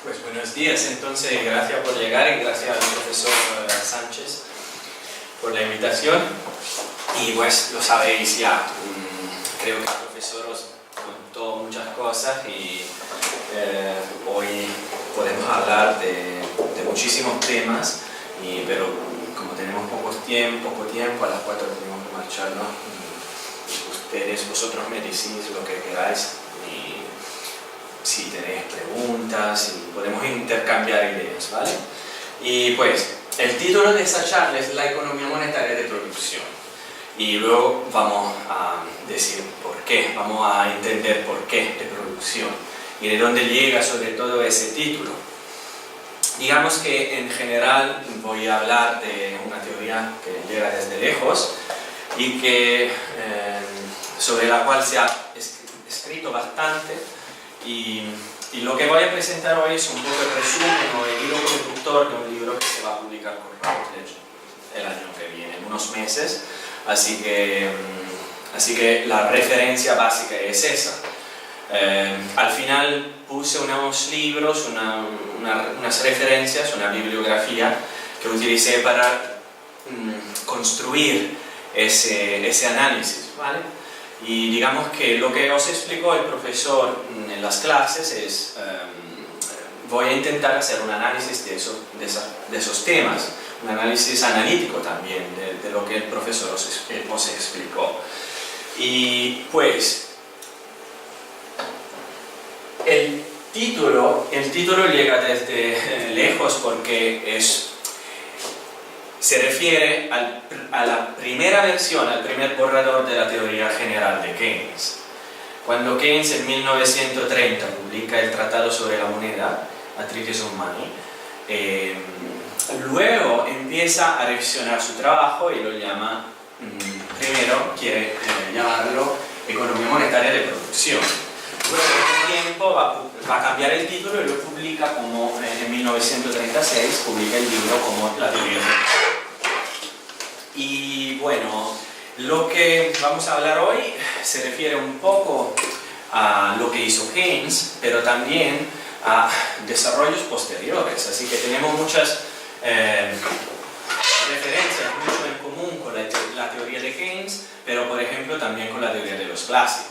Pues buenos días, entonces gracias por llegar y gracias al profesor Sánchez por la invitación. Y pues lo sabéis ya, creo que el profesor os contó muchas cosas y hoy podemos hablar de muchísimos temas, pero como tenemos poco tiempo, a las 4 tenemos que marcharnos. Vosotros me decís lo que queráis y si tenéis preguntas y podemos intercambiar ideas, ¿vale? Y pues el título de esta charla es La economía monetaria de producción y luego vamos a decir por qué, vamos a entender por qué de producción y de dónde llega sobre todo ese título. Digamos que en general voy a hablar de una teoría que llega desde lejos y que sobre la cual se ha escrito bastante y lo que voy a presentar hoy es un poco el resumen o el hilo conductor de un libro que se va a publicar con Routledge el año que viene, en unos meses, así que la referencia básica es esa. Al final puse unos libros, unas referencias, una bibliografía que utilicé para construir ese análisis, ¿vale? Y digamos que lo que os explicó el profesor en las clases es, voy a intentar hacer un análisis de esos temas, un análisis analítico también de lo que el profesor os explicó. Y pues, el título llega desde lejos porque se refiere a la primera versión, al primer borrador de la teoría general de Keynes. Cuando Keynes en 1930 publica el Tratado sobre la moneda, A Treatise on Money, luego empieza a revisionar su trabajo y lo llama, primero quiere llamarlo Economía monetaria de producción. Luego con el tiempo va a cambiar el título y lo publica como, en 1936, publica el libro como La teoría general. Y bueno, lo que vamos a hablar hoy se refiere un poco a lo que hizo Keynes, pero también a desarrollos posteriores. Así que tenemos muchas referencias, mucho en común con la teoría de Keynes, pero por ejemplo también con la teoría de los clásicos.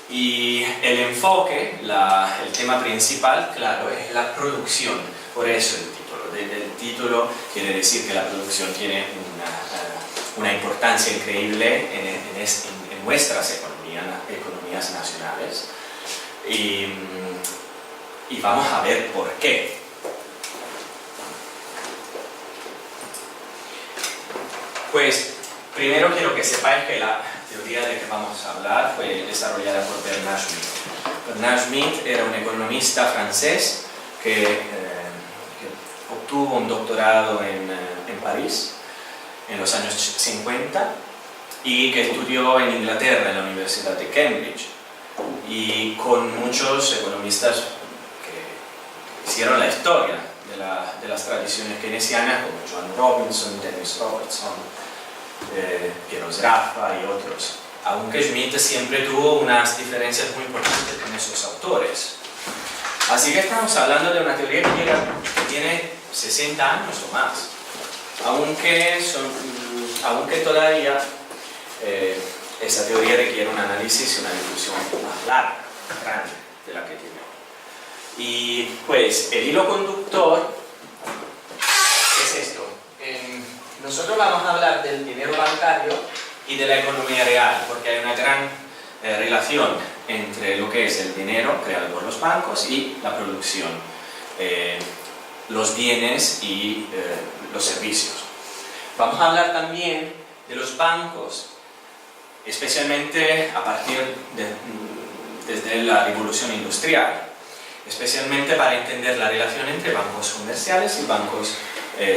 Y el enfoque, el tema principal, claro, es la producción. Por eso el título. El título quiere decir que la producción tiene una importancia increíble en nuestras economías nacionales. Y vamos a ver por qué. Pues primero quiero que sepáis que la teoría de que vamos a hablar fue desarrollada por Bernard Schmitt. Bernard Schmitt era un economista francés que obtuvo un doctorado en París en los años 50 y que estudió en Inglaterra, en la Universidad de Cambridge, y con muchos economistas que hicieron la historia de las tradiciones keynesianas, como John Robinson, Dennis Robertson, Piero Sraffa y otros, aunque Schmitt siempre tuvo unas diferencias muy importantes con esos autores. Así que estamos hablando de una teoría que tiene 60 años o más, aunque todavía esa teoría requiere un análisis y una discusión más larga, grande de la que tiene. Y pues el hilo conductor es esto. Nosotros vamos a hablar del dinero bancario y de la economía real, porque hay una gran relación entre lo que es el dinero creado por los bancos y la producción, los bienes y los servicios. Vamos a hablar también de los bancos, especialmente a partir desde la revolución industrial, especialmente para entender la relación entre bancos comerciales y bancos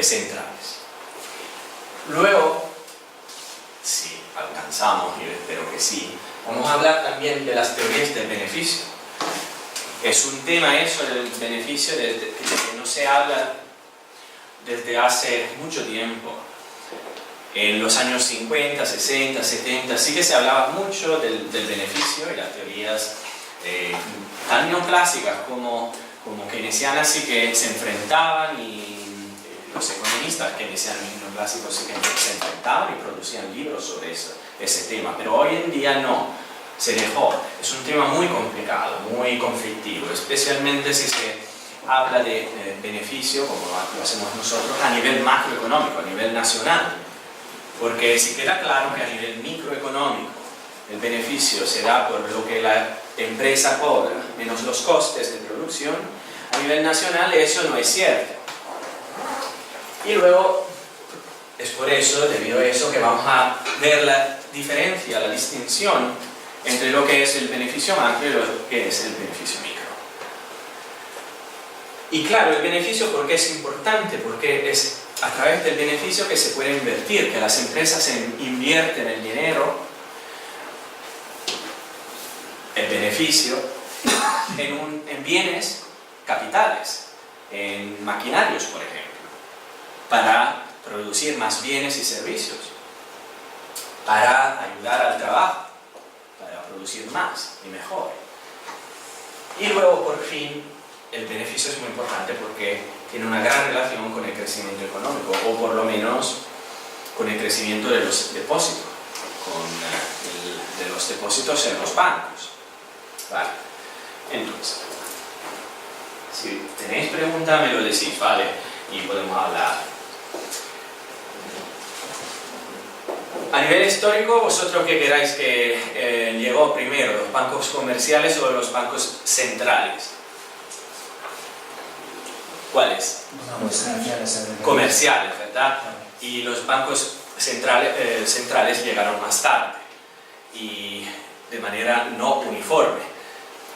centrales. Luego, si alcanzamos, y espero que sí, vamos a hablar también de las teorías del beneficio. Es un tema eso del beneficio de que no se habla desde hace mucho tiempo. En los años 50, 60, 70 sí que se hablaba mucho del beneficio y las teorías tan neoclásicas como como keynesianas sí que se enfrentaban y los economistas keynesianos neoclásicos sí que se enfrentaban y producían libros sobre ese tema, pero hoy en día no, se dejó. Es un tema muy complicado, muy conflictivo, especialmente si se habla de beneficio, como lo hacemos nosotros, a nivel macroeconómico, a nivel nacional, porque si queda claro que a nivel microeconómico el beneficio se da por lo que la empresa cobra menos los costes de producción, a nivel nacional eso no es cierto. Y luego es por eso, debido a eso, que vamos a ver la diferencia, la distinción entre lo que es el beneficio macro y lo que es el beneficio micro. Y claro, el beneficio, ¿por qué es importante? Porque es a través del beneficio que se puede invertir, que las empresas invierten el dinero, el beneficio, en bienes capitales, en maquinarios, por ejemplo, para producir más bienes y servicios, para ayudar al trabajo, para producir más y mejor. Y luego, por fin, el beneficio es muy importante porque tiene una gran relación con el crecimiento económico, o por lo menos con el crecimiento de los depósitos, de los depósitos en los bancos. Vale. Entonces, si tenéis preguntas me lo decís, ¿vale? Y podemos hablar. A nivel histórico, ¿vosotros qué queráis que llegó primero, los bancos comerciales o los bancos centrales? ¿Cuáles? Comerciales, ¿verdad? Y los bancos centrales llegaron más tarde y de manera no uniforme.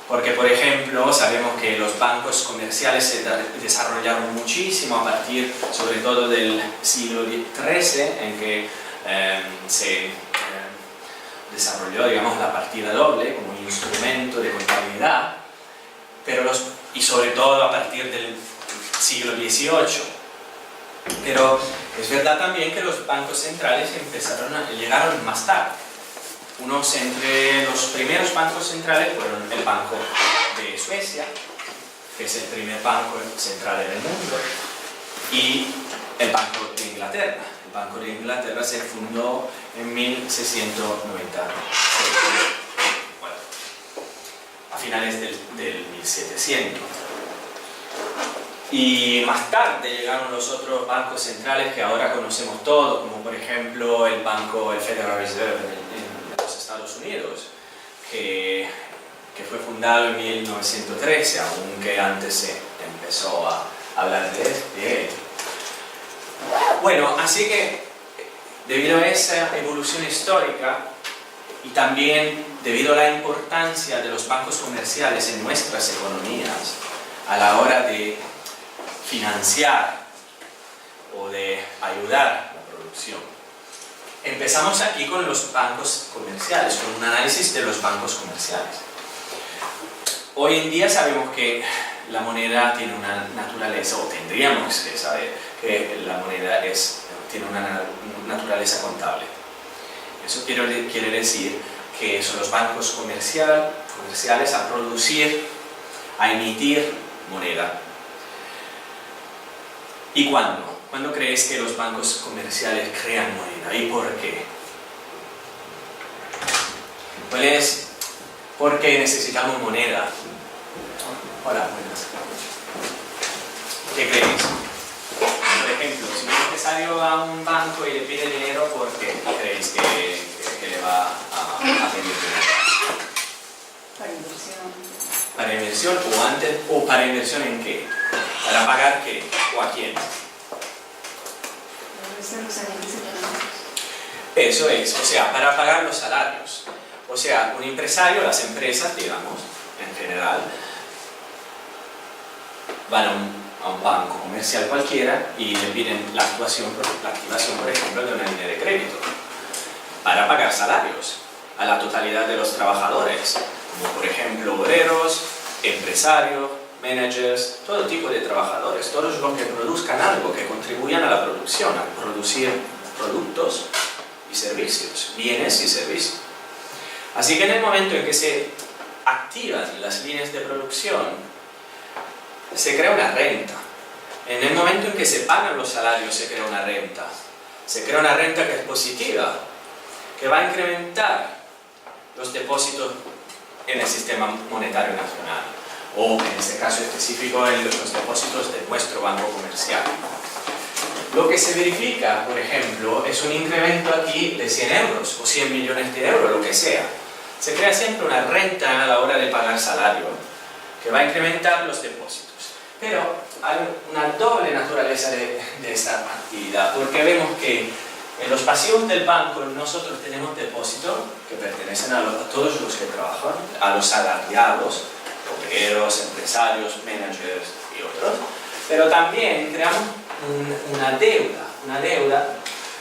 Porque, por ejemplo, sabemos que los bancos comerciales se desarrollaron muchísimo a partir, sobre todo, del siglo XIII, en que se desarrolló, digamos, la partida doble como un instrumento de contabilidad, y sobre todo a partir del siglo XVIII. Pero es verdad también que los bancos centrales llegaron más tarde. Entre los primeros bancos centrales fueron el Banco de Suecia, que es el primer banco central en el mundo, y el Banco de Inglaterra. El Banco de Inglaterra se fundó en 1696, bueno, a finales del 1700. Y más tarde llegaron los otros bancos centrales que ahora conocemos todos, como por ejemplo el Federal Reserve en los Estados Unidos, que fue fundado en 1913, aunque antes se empezó a hablar de él. Bueno, así que debido a esa evolución histórica y también debido a la importancia de los bancos comerciales en nuestras economías a la hora de financiar o de ayudar a la producción, empezamos aquí con los bancos comerciales, con un análisis de los bancos comerciales. Hoy en día sabemos que la moneda tiene una naturaleza, o tendríamos que saber que la moneda tiene una naturaleza contable. Eso quiere decir que son los bancos comerciales a producir, a emitir moneda. ¿Y cuándo? ¿Cuándo creéis que los bancos comerciales crean moneda? ¿Y por qué? ¿Por qué necesitamos moneda? Hola, buenas. ¿Qué creéis? Por ejemplo, si un empresario va a un banco y le pide dinero, ¿por qué creéis que le va a pedir dinero? Para inversión. ¿Para inversión o para inversión en qué? ¿Para pagar qué? ¿O a quién? Eso es, o sea, para pagar los salarios. O sea, un empresario, las empresas, digamos, en general, van a un banco comercial cualquiera y le piden la activación, por ejemplo, de una línea de crédito para pagar salarios a la totalidad de los trabajadores, como por ejemplo obreros, empresarios, managers, todo tipo de trabajadores, todos los que produzcan algo, que contribuyan a la producción, a producir productos y servicios, bienes y servicios. Así que en el momento en que se activan las líneas de producción, se crea una renta. En el momento en que se pagan los salarios se crea una renta. Se crea una renta que es positiva, que va a incrementar los depósitos en el sistema monetario nacional, o en este caso específico en los depósitos de nuestro banco comercial. Lo que se verifica, por ejemplo, es un incremento aquí de 100 euros o 100 millones de euros, lo que sea. Se crea siempre una renta a la hora de pagar salario, que va a incrementar los depósitos. Pero hay una doble naturaleza de esta actividad, porque vemos que en los pasivos del banco nosotros tenemos depósitos que pertenecen a todos los que trabajan, a los salariados, obreros, empresarios, managers y otros, pero también creamos una deuda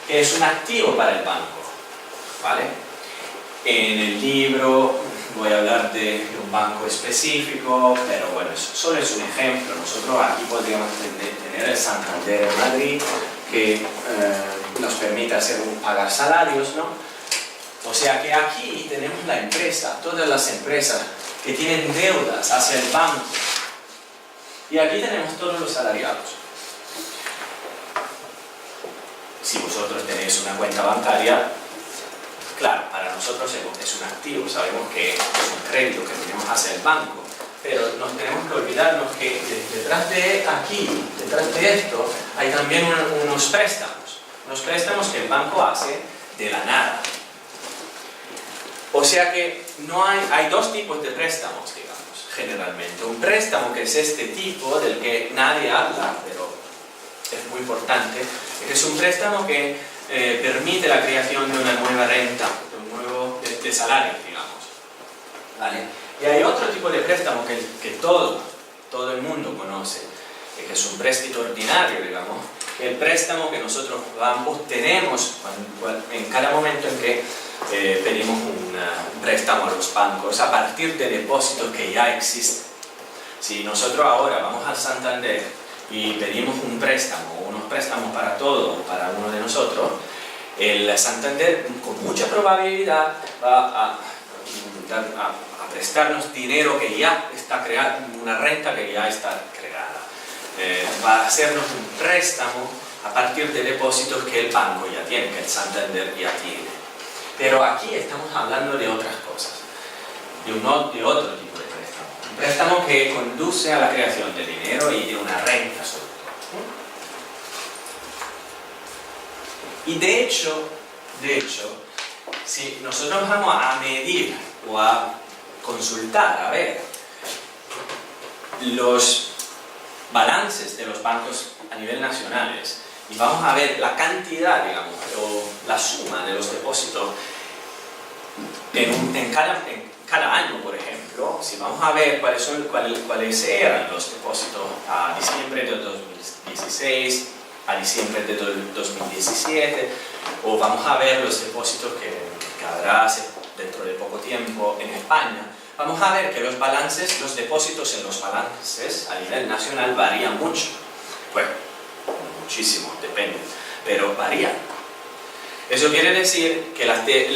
que es un activo para el banco, ¿vale? En el libro voy a hablar de un banco específico, pero bueno, solo es un ejemplo. Nosotros aquí podríamos tener el Santander en Madrid, que nos permite pagar salarios, ¿no? O sea que aquí tenemos la empresa, todas las empresas que tienen deudas hacia el banco. Y aquí tenemos todos los salariados. Si vosotros tenéis una cuenta bancaria, claro, para nosotros es un activo, sabemos que es un crédito que tenemos hacia el banco, pero nos tenemos que olvidarnos que detrás de esto, hay también unos préstamos que el banco hace de la nada. O sea que hay dos tipos de préstamos, digamos, generalmente. Un préstamo que es este tipo, del que nadie habla, pero es muy importante, que es un préstamo que permite la creación de una nueva renta, de salarios, digamos, ¿vale? Y hay otro tipo de préstamo que todo el mundo conoce, que es un préstamo ordinario, digamos, el préstamo que nosotros bancos tenemos en cada momento en que pedimos un préstamo a los bancos a partir de depósitos que ya existen. Si nosotros ahora vamos al Santander y pedimos un préstamo, unos préstamos para para uno de nosotros, el Santander con mucha probabilidad va a prestarnos dinero que ya está creado, una renta que ya está creada. Va a hacernos un préstamo a partir de depósitos que el banco ya tiene, que el Santander ya tiene. Pero aquí estamos hablando de otras cosas, de otro tipo de préstamo. Un préstamo que conduce a la creación de dinero y de una renta sobre todo. Y de hecho, si nosotros vamos a medir o a consultar, a ver, los balances de los bancos a nivel nacionales y vamos a ver la cantidad, digamos, o la suma de los depósitos en cada año, por ejemplo, si vamos a ver cuáles eran los depósitos a diciembre de 2016, a diciembre de 2017, o vamos a ver los depósitos que habrá dentro de poco tiempo en España, vamos a ver que los depósitos en los balances a nivel nacional varían mucho. Bueno, muchísimo, depende, pero varían. Eso quiere decir que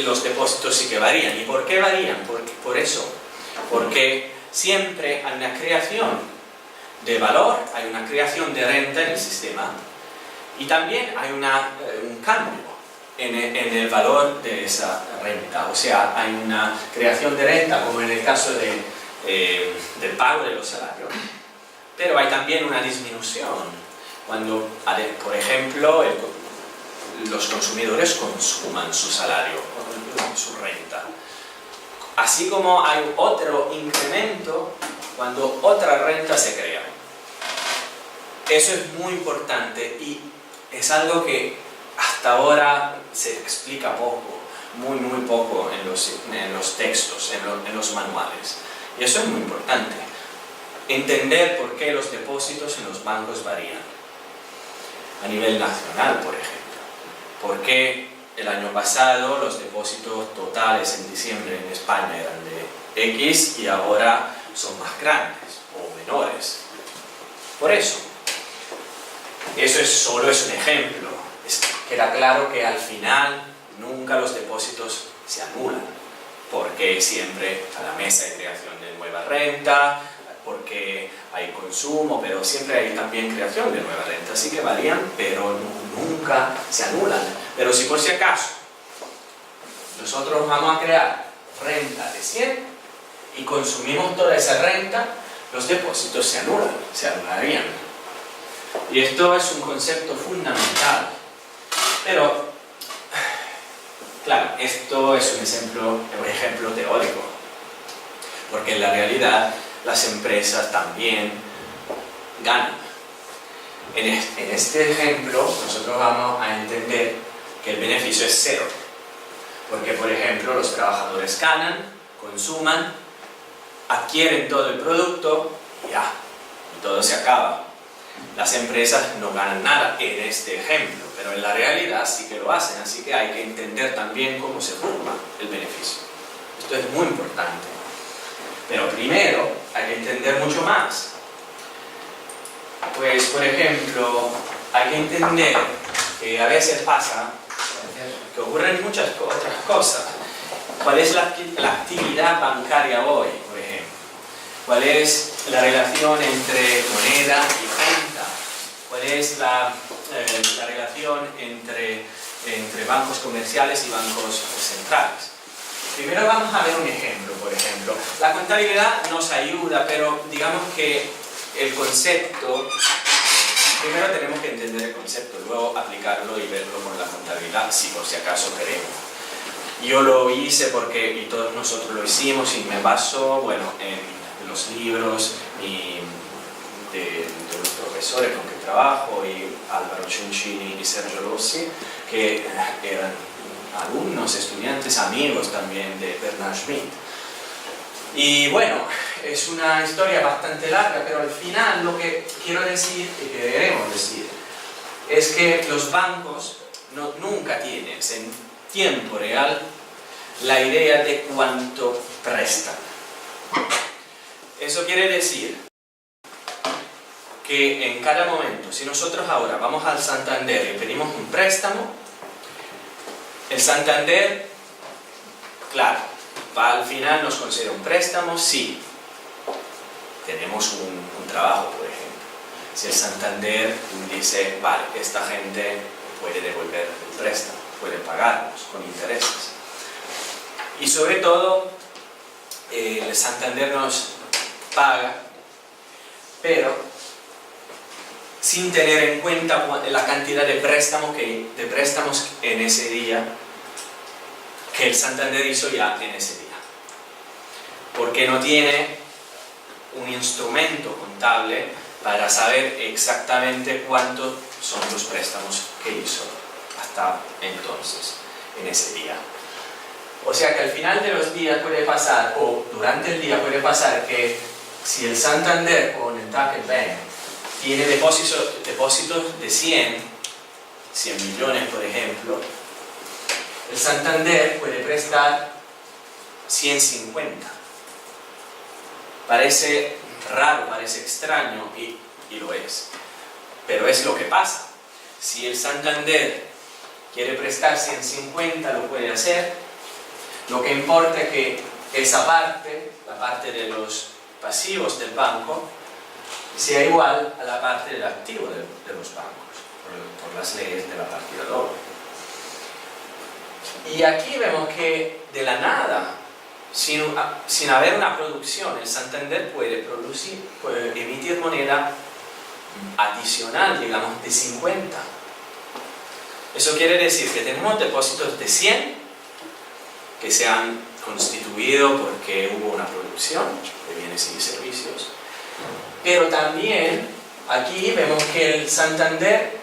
los depósitos sí que varían. ¿Y por qué varían? Por eso. Porque siempre hay una creación de valor, hay una creación de renta en el sistema y también hay un cambio en el valor de esa renta. O sea, hay una creación de renta, como en el caso del pago de los salarios, pero hay también una disminución cuando, por ejemplo, los consumidores consuman su salario, su renta. Así como hay otro incremento cuando otra renta se crea. Eso es muy importante y es algo que hasta ahora se explica poco, muy poco en los textos, en los manuales. Y eso es muy importante. Entender por qué los depósitos en los bancos varían. A nivel nacional, por ejemplo. ¿Por qué el año pasado los depósitos totales en diciembre en España eran de X y ahora son más grandes o menores? Por eso. Eso solo es un ejemplo. Queda claro que al final nunca los depósitos se anulan, porque siempre a la mesa de creación de nueva renta, porque hay consumo, pero siempre hay también creación de nueva renta, así que varían, pero nunca se anulan. Pero si por si acaso nosotros vamos a crear renta de 100 y consumimos toda esa renta, los depósitos se anulan, se anularían. Y esto es un concepto fundamental. Pero, claro, esto es un ejemplo teórico, porque en la realidad las empresas también ganan. En este ejemplo nosotros vamos a entender que el beneficio es cero, porque por ejemplo los trabajadores ganan, consuman, adquieren todo el producto y ya, y todo se acaba. Las empresas no ganan nada en este ejemplo, pero en la realidad sí que lo hacen, así que hay que entender también cómo se forma el beneficio. Esto es muy importante. Pero primero hay que entender mucho más. Pues, por ejemplo, hay que entender que a veces pasa que ocurren muchas otras cosas. ¿Cuál es la actividad bancaria hoy, por ejemplo? ¿Cuál es la relación entre moneda y renta? ¿Cuál es la relación entre bancos comerciales y bancos centrales? Primero vamos a ver un ejemplo, por ejemplo. La contabilidad nos ayuda, pero digamos que el concepto, primero tenemos que entender el concepto, luego aplicarlo y verlo con la contabilidad, si por si acaso queremos. Yo lo hice porque, y todos nosotros lo hicimos, y me baso, bueno, en los libros y de los profesores con que trabajo, y Álvaro Ciuncini y Sergio Rossi, que eran alumnos, estudiantes, amigos también de Bernard Schmitt. Y bueno, es una historia bastante larga, pero al final lo que quiero decir y que queremos decir es que los bancos nunca tienen en tiempo real la idea de cuánto prestan. Eso quiere decir que en cada momento, si nosotros ahora vamos al Santander y pedimos un préstamo, el Santander, claro, al final nos concede un préstamo, sí. Tenemos un trabajo, por ejemplo. Si el Santander dice, vale, esta gente puede devolver el préstamo, puede pagarnos con intereses. Y sobre todo, el Santander nos paga, pero sin tener en cuenta la cantidad de préstamos en ese día que el Santander hizo ya en ese día. Porque no tiene un instrumento contable para saber exactamente cuántos son los préstamos que hizo hasta entonces, en ese día. O sea que al final de los días puede pasar, o durante el día puede pasar, que si el Santander o el Tackle Bank tiene depósitos de 100 millones, por ejemplo, el Santander puede prestar 150. Parece raro, parece extraño, y lo es. Pero es lo que pasa. Si el Santander quiere prestar 150, lo puede hacer. Lo que importa es que esa parte, la parte de los pasivos del banco, sea igual a la parte del activo de los bancos, por las leyes de la partida doble. Y aquí vemos que de la nada, sin haber una producción, el Santander puede emitir moneda adicional, digamos, de 50. Eso quiere decir que tenemos depósitos de 100 que se han constituido porque hubo una producción de bienes y servicios. Pero también aquí vemos que el Santander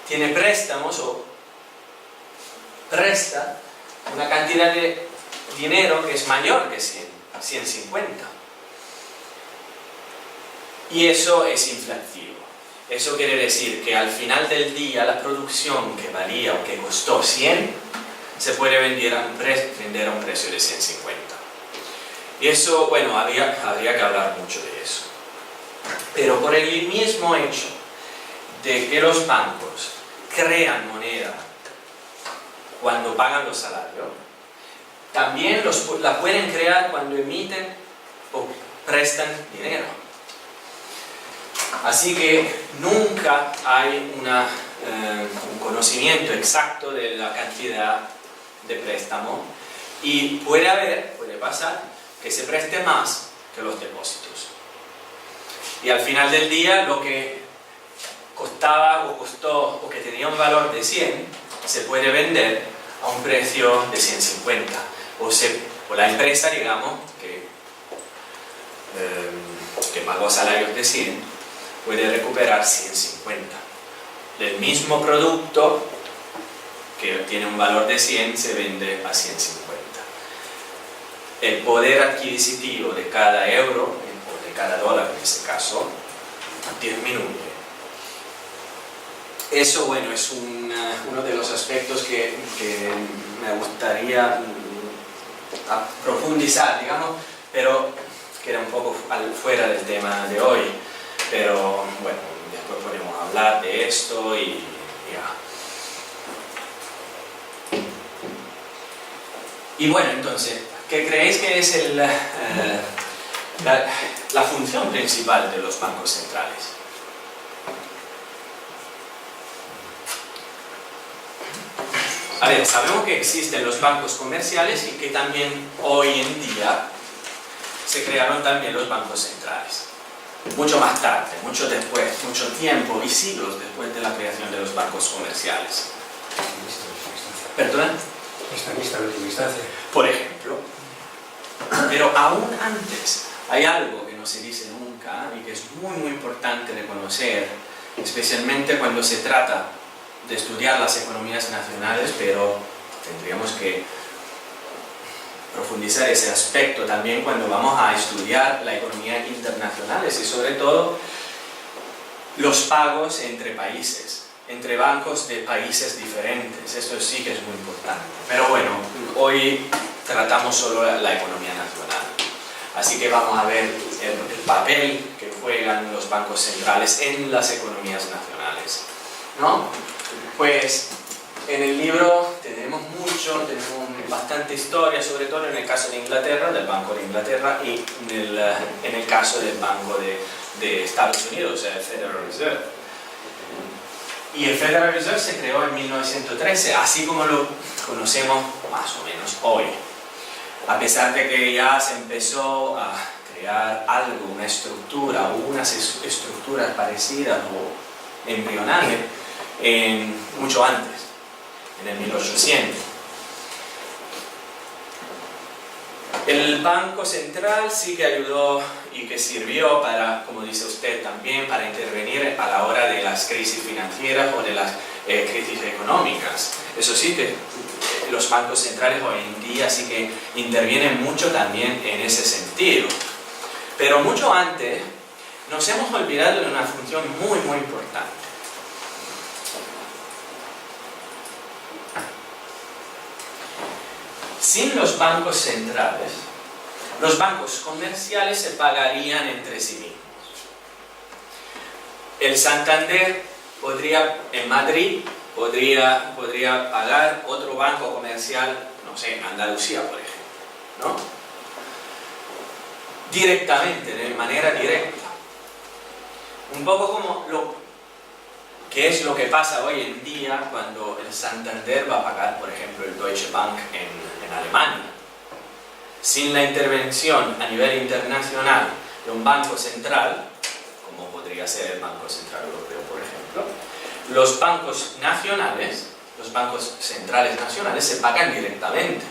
tiene préstamos o presta una cantidad de dinero que es mayor que 150. Y eso es inflativo. Eso quiere decir que al final del día la producción que valía o que costó 100 se puede vender a un precio de 150. Y eso, bueno, habría que hablar mucho de eso. Pero por el mismo hecho de que los bancos crean moneda cuando pagan los salarios, también la pueden crear cuando emiten o prestan dinero. Así que nunca hay un conocimiento exacto de la cantidad de préstamo y puede pasar que se preste más que los depósitos. Y al final del día lo que costaba o costó o que tenía un valor de 100 se puede vender a un precio de 150 o la empresa, digamos, que pagó salarios de 100 puede recuperar 150 del mismo producto que tiene un valor de 100 se vende a 150. El poder adquisitivo de cada euro o de cada dólar en ese caso disminuye. Eso, bueno, es uno de los aspectos que me gustaría profundizar, digamos, pero queda un poco fuera del tema de hoy. Pero bueno, después podemos hablar de esto y ya. Y bueno, entonces, ¿qué creéis que es la función principal de los bancos centrales? A ver, sabemos que existen los bancos comerciales y que también hoy en día se crearon también los bancos centrales. Mucho más tarde, mucho después, mucho tiempo y siglos después de la creación de los bancos comerciales. ¿Perdón? Prestamista de última instancia. Por ejemplo. Pero aún antes hay algo que no se dice nunca y que es muy muy importante de conocer, especialmente cuando se trata de estudiar las economías nacionales, pero tendríamos que profundizar ese aspecto también cuando vamos a estudiar la economía internacional y sobre todo los pagos entre países, entre bancos de países diferentes. Esto sí que es muy importante. Pero bueno, hoy tratamos solo la economía nacional. Así que vamos a ver el papel que juegan los bancos centrales en las economías nacionales, ¿no? Pues en el libro tenemos bastante historia, sobre todo en el caso de Inglaterra, del Banco de Inglaterra, y en el caso del Banco de Estados Unidos, el Federal Reserve. Y el Federal Reserve se creó en 1913, así como lo conocemos más o menos hoy. A pesar de que ya se empezó a crear algo, una estructura o unas estructuras parecidas o embrionales mucho antes, en el 1800. El Banco Central sí que ayudó y que sirvió para, como dice usted también, para intervenir a la hora de las crisis financieras o de las crisis económicas. Eso sí que los bancos centrales hoy en día sí que intervienen mucho también en ese sentido. Pero mucho antes nos hemos olvidado de una función muy muy importante. Sin los bancos centrales, los bancos comerciales se pagarían entre sí mismos. El Santander en Madrid podría pagar otro banco comercial, no sé, en Andalucía, por ejemplo, ¿no? Directamente, de manera directa. Un poco como ¿qué es lo que pasa hoy en día cuando el Santander va a pagar, por ejemplo, el Deutsche Bank en Alemania? Sin la intervención a nivel internacional de un banco central, como podría ser el Banco Central Europeo, por ejemplo, los bancos nacionales, los bancos centrales nacionales se pagan directamente.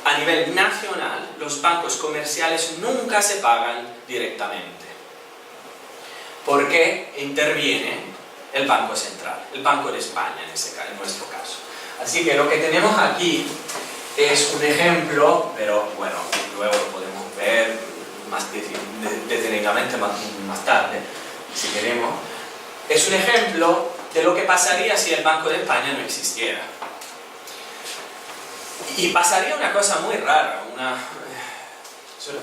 A nivel nacional, los bancos comerciales nunca se pagan directamente, porque interviene el Banco Central, el Banco de España en nuestro caso. Así que lo que tenemos aquí es un ejemplo, pero bueno, luego lo podemos ver más detenidamente más tarde, si queremos. Es un ejemplo de lo que pasaría si el Banco de España no existiera. Y pasaría una cosa muy rara,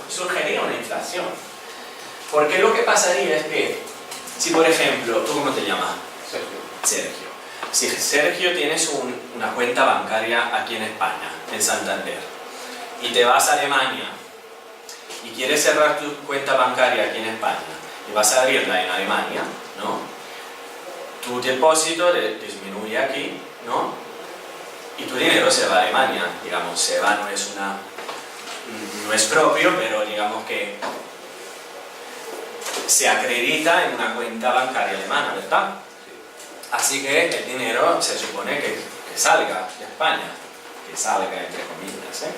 surgiría una inflación. Porque lo que pasaría es que, si por ejemplo, ¿tú cómo te llamas? Sergio. Si Sergio tienes una cuenta bancaria aquí en España, en Santander, y te vas a Alemania y quieres cerrar tu cuenta bancaria aquí en España y vas a abrirla en Alemania, ¿no? Tu depósito disminuye aquí, ¿no? Y tu dinero se va a Alemania, digamos, se va, no es propio, pero digamos que se acredita en una cuenta bancaria alemana, ¿verdad? Así que el dinero se supone que salga de España, que salga entre comillas, ¿eh?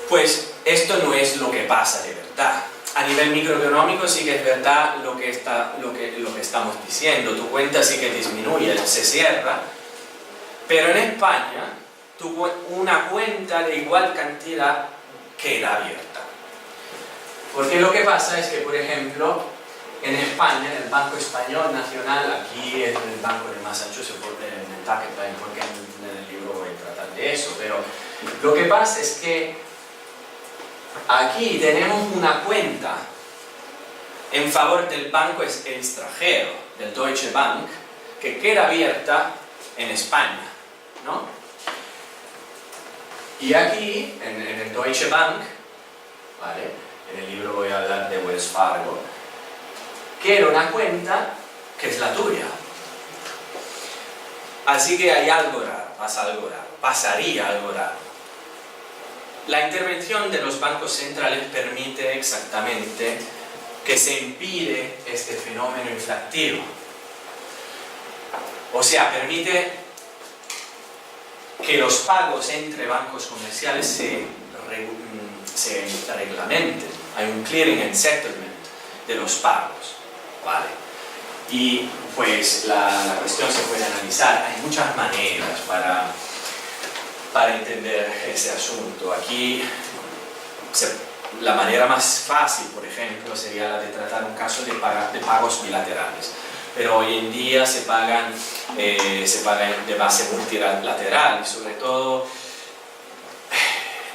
Pues esto no es lo que pasa de verdad. A nivel microeconómico sí que es verdad lo que estamos diciendo. Tu cuenta sí que disminuye, se cierra, pero en España una cuenta de igual cantidad queda abierta. Porque lo que pasa es que, por ejemplo, en España, en el Banco Español Nacional, aquí en el Banco de Massachusetts, en el Tuckett Bank, porque en el libro voy a tratar de eso, pero lo que pasa es que aquí tenemos una cuenta en favor del banco extranjero, del Deutsche Bank, que queda abierta en España, ¿no? Y aquí, en el Deutsche Bank, ¿vale? En el libro voy a hablar de Wells Fargo, queda una cuenta que es la tuya. Así que hay algo raro, pasaría algo raro. La intervención de los bancos centrales permite exactamente que se impide este fenómeno inflativo. O sea, permite que los pagos entre bancos comerciales se reglamenten. Hay un clearing and settlement de los pagos, ¿vale? Y pues la cuestión se puede analizar. Hay muchas maneras para entender ese asunto. Aquí la manera más fácil, por ejemplo, sería la de tratar un caso de pagos bilaterales. Pero hoy en día se pagan de base multilateral y sobre todo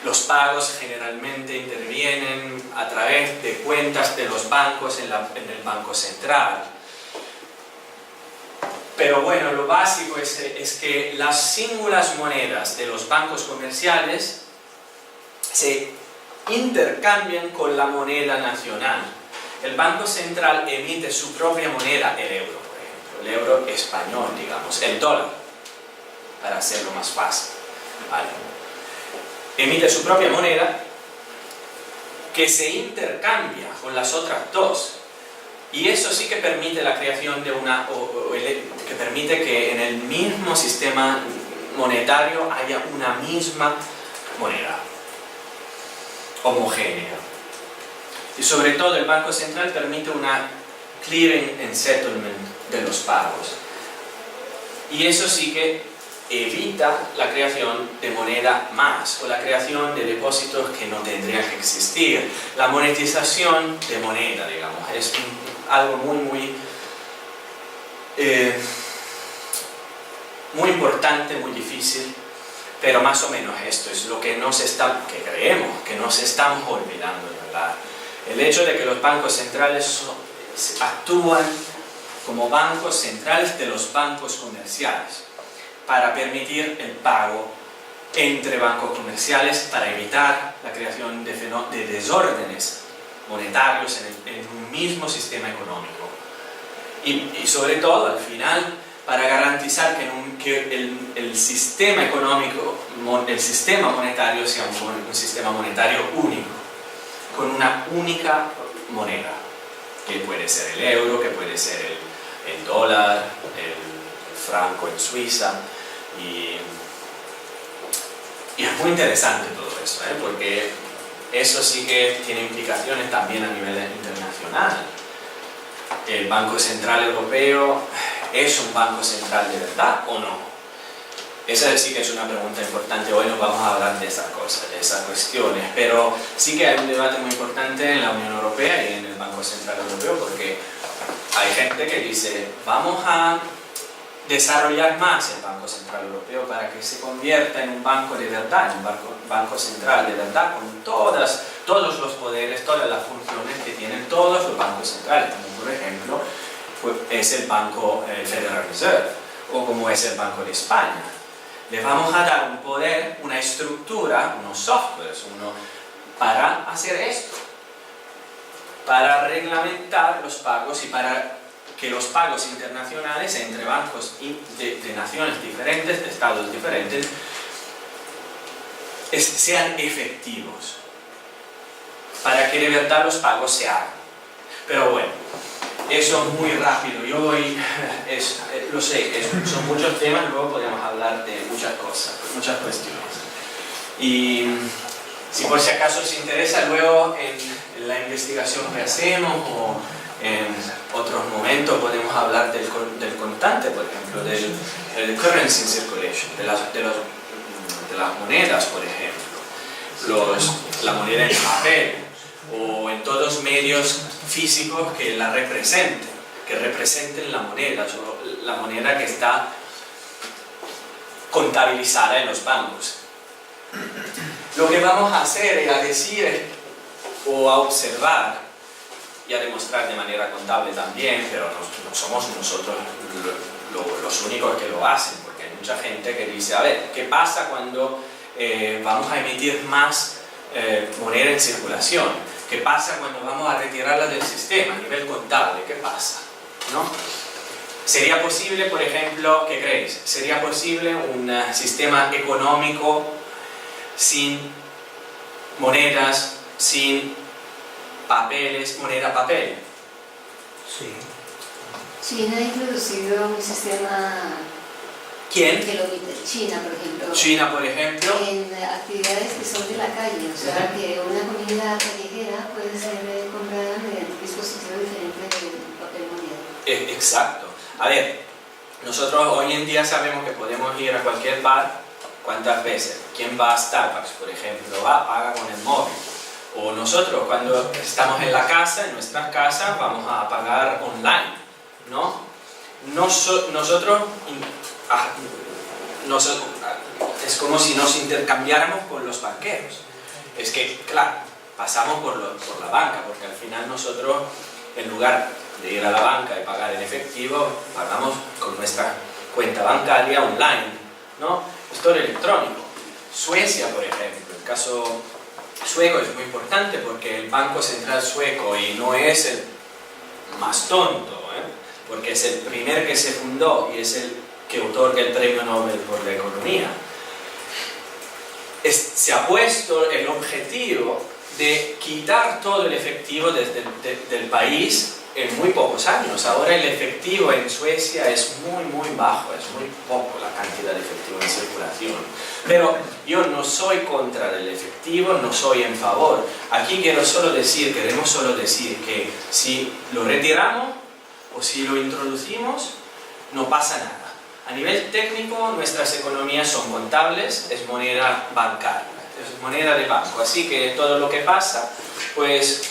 los pagos generalmente intervienen a través de cuentas de los bancos en el Banco Central. Pero bueno, lo básico es que las singulares monedas de los bancos comerciales se intercambian con la moneda nacional. El Banco Central emite su propia moneda, el euro, por ejemplo, el euro español, digamos, el dólar, para hacerlo más fácil, ¿vale? Emite su propia moneda que se intercambia con las otras dos. Y eso sí que permite la creación de que permite que en el mismo sistema monetario haya una misma moneda homogénea. Y sobre todo el Banco Central permite una clearing and settlement de los pagos. Y eso sí que evita la creación de moneda más o la creación de depósitos que no tendrían que existir. La monetización de moneda, digamos, es algo muy importante, muy difícil, pero más o menos esto es lo que creemos que nos estamos olvidando, ¿verdad? El hecho de que los bancos centrales actúan como bancos centrales de los bancos comerciales para permitir el pago entre bancos comerciales, para evitar la creación de desórdenes monetarios en un mismo sistema económico. Y sobre todo, al final, para garantizar que el sistema económico, el sistema monetario sea un sistema monetario único, con una única moneda, que puede ser el euro, que puede ser el dólar, el franco en Suiza. Y es muy interesante todo eso, porque eso sí que tiene implicaciones también a nivel internacional. ¿El Banco Central Europeo es un banco central de verdad o no? Esa sí que es una pregunta importante. Hoy no vamos a hablar de esas cosas, de esas cuestiones, pero sí que hay un debate muy importante en la Unión Europea y en el Banco Central Europeo, porque hay gente que dice, vamos a desarrollar más el Banco Central Europeo para que se convierta en un banco de verdad, en un banco central de verdad, con todos los poderes, todas las funciones que tienen todos los bancos centrales, como por ejemplo es el Banco Federal Reserve o como es el Banco de España. Le vamos a dar un poder, una estructura, unos softwares, para hacer esto, para reglamentar los pagos y para que los pagos internacionales entre bancos de naciones diferentes, de estados diferentes, sean efectivos, para que de verdad los pagos se hagan. Pero bueno, eso es muy rápido, yo voy, lo sé, son muchos temas, luego podemos hablar de muchas cosas, muchas cuestiones. Y si por si acaso os interesa, luego en la investigación que hacemos o en otros momentos podemos hablar del contante, por ejemplo, del currency in circulation, de las monedas, por ejemplo, la moneda en papel o en todos los medios físicos que la representen, que representen la moneda, o la moneda que está contabilizada en los bancos. Lo que vamos a hacer es a decir o a observar y a demostrar de manera contable también, pero no somos nosotros los únicos que lo hacen, porque hay mucha gente que dice, a ver, ¿qué pasa cuando vamos a emitir más moneda en circulación? ¿Qué pasa cuando vamos a retirarla del sistema a nivel contable? ¿Qué pasa? ¿No? ¿Sería posible, por ejemplo, qué creéis? ¿Sería posible un sistema económico sin monedas, sin papeles, moneda-papel? Sí. China ha introducido un sistema ¿Quién? que lo emite. China, por ejemplo. China, por ejemplo. En actividades que son de la calle, o sea, que una comida callejera puede ser comprada mediante un dispositivo diferente del papel moneda. Exacto. A ver, nosotros hoy en día sabemos que podemos ir a cualquier bar. ¿Cuántas veces? ¿Quién va a Starbucks, por ejemplo? Paga con el móvil. O nosotros, cuando estamos en la casa, en nuestras casas, vamos a pagar online, ¿no? Nosotros es como si nos intercambiáramos con los banqueros. Es que, claro, pasamos por la banca, porque al final nosotros, en lugar de ir a la banca y pagar en efectivo, pagamos con nuestra cuenta bancaria online, ¿no? Es todo electrónico. Suecia, por ejemplo, el caso sueco es muy importante porque el Banco Central sueco, y no es el más tonto, porque es el primer que se fundó y es el que otorga el premio Nobel por la economía, se ha puesto el objetivo de quitar todo el efectivo del país en muy pocos años. Ahora el efectivo en Suecia es muy bajo, es muy poco la cantidad de efectivo en circulación. Pero yo no soy contra el efectivo, no soy en favor. Aquí queremos solo decir que si lo retiramos o si lo introducimos, no pasa nada. A nivel técnico, nuestras economías son contables, es moneda bancaria, es moneda de banco. Así que todo lo que pasa, pues,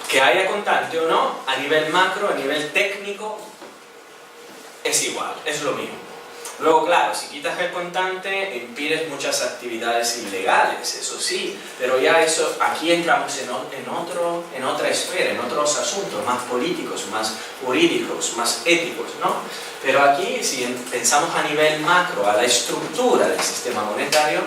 que haya contante o no, a nivel macro, a nivel técnico, es igual, es lo mismo. Luego, claro, si quitas el contante, impides muchas actividades ilegales, eso sí, pero ya eso, aquí entramos en otra esfera, en otros asuntos más políticos, más jurídicos, más éticos, ¿no? Pero aquí, si pensamos a nivel macro, a la estructura del sistema monetario,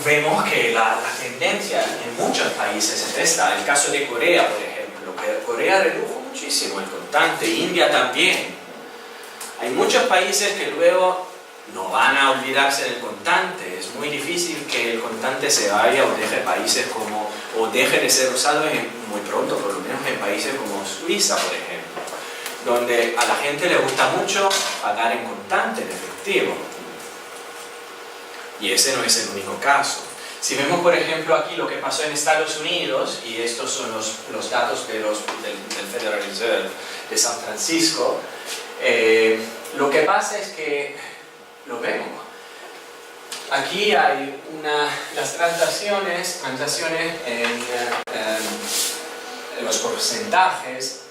vemos que la tendencia en muchos países es esta. El caso de Corea, por ejemplo, Corea redujo muchísimo el contante, India también. Hay muchos países que luego no van a olvidarse del contante. Es muy difícil que el contante se vaya o deje de ser usado muy pronto, por lo menos en países como Suiza, por ejemplo, donde a la gente le gusta mucho pagar en contante, en efectivo. Y ese no es el único caso. Si vemos, por ejemplo, aquí lo que pasó en Estados Unidos, y estos son los datos del Federal Reserve de San Francisco, lo que pasa es que, lo vemos, aquí hay las transacciones en los porcentajes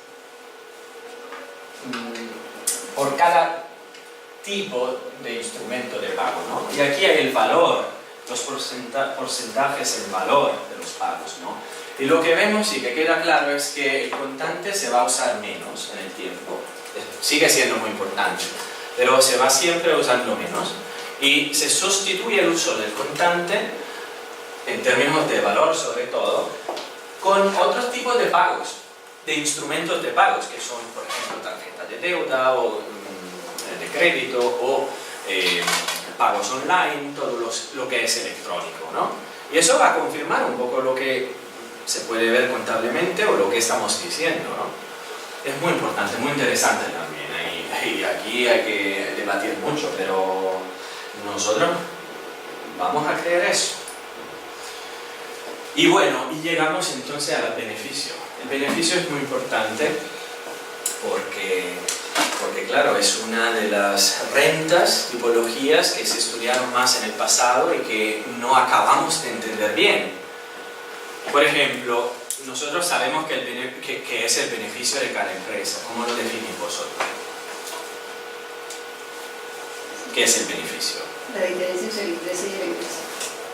por cada tipo de instrumento de pago, ¿no? Y aquí hay el valor, los porcentajes en valor de los pagos, ¿no? Y lo que vemos y que queda claro es que el contante se va a usar menos en el tiempo. Sigue siendo muy importante, pero se va siempre usando menos. Y se sustituye el uso del contante en términos de valor sobre todo, con otros tipos de pagos, de instrumentos de pagos, que son, por ejemplo, tarjetas de deuda o de crédito o pagos online, todo lo que es electrónico, ¿no? Y eso va a confirmar un poco lo que se puede ver contablemente o lo que estamos diciendo, ¿no? Es muy importante, muy interesante también, y aquí hay que debatir mucho, pero nosotros vamos a creer eso. Y bueno, y llegamos entonces al beneficio. El beneficio es muy importante porque claro, es una de las rentas, tipologías que se estudiaron más en el pasado y que no acabamos de entender bien. Por ejemplo, nosotros sabemos que es el beneficio de cada empresa. ¿Cómo lo definís vosotros? ¿Qué es el beneficio? La diferencia entre el ingreso y el ingreso.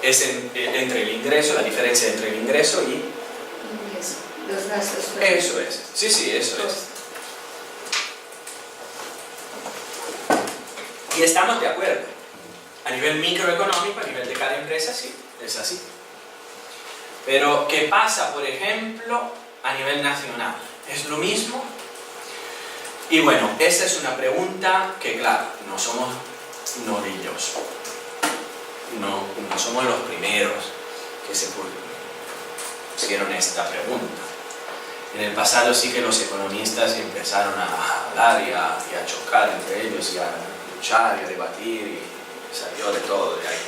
Es entre el ingreso, la diferencia entre el ingreso y... Ingreso. Los gastos. Eso es. Sí, sí, eso es. Y estamos de acuerdo. A nivel microeconómico, a nivel de cada empresa, sí, es así. Pero, ¿qué pasa, por ejemplo, a nivel nacional? ¿Es lo mismo? Y bueno, esa es una pregunta que, claro, no somos novillos. No somos los primeros que se pusieron esta pregunta. En el pasado sí que los economistas empezaron a hablar y a chocar entre ellos y a luchar y a debatir, y salió de todo de ahí.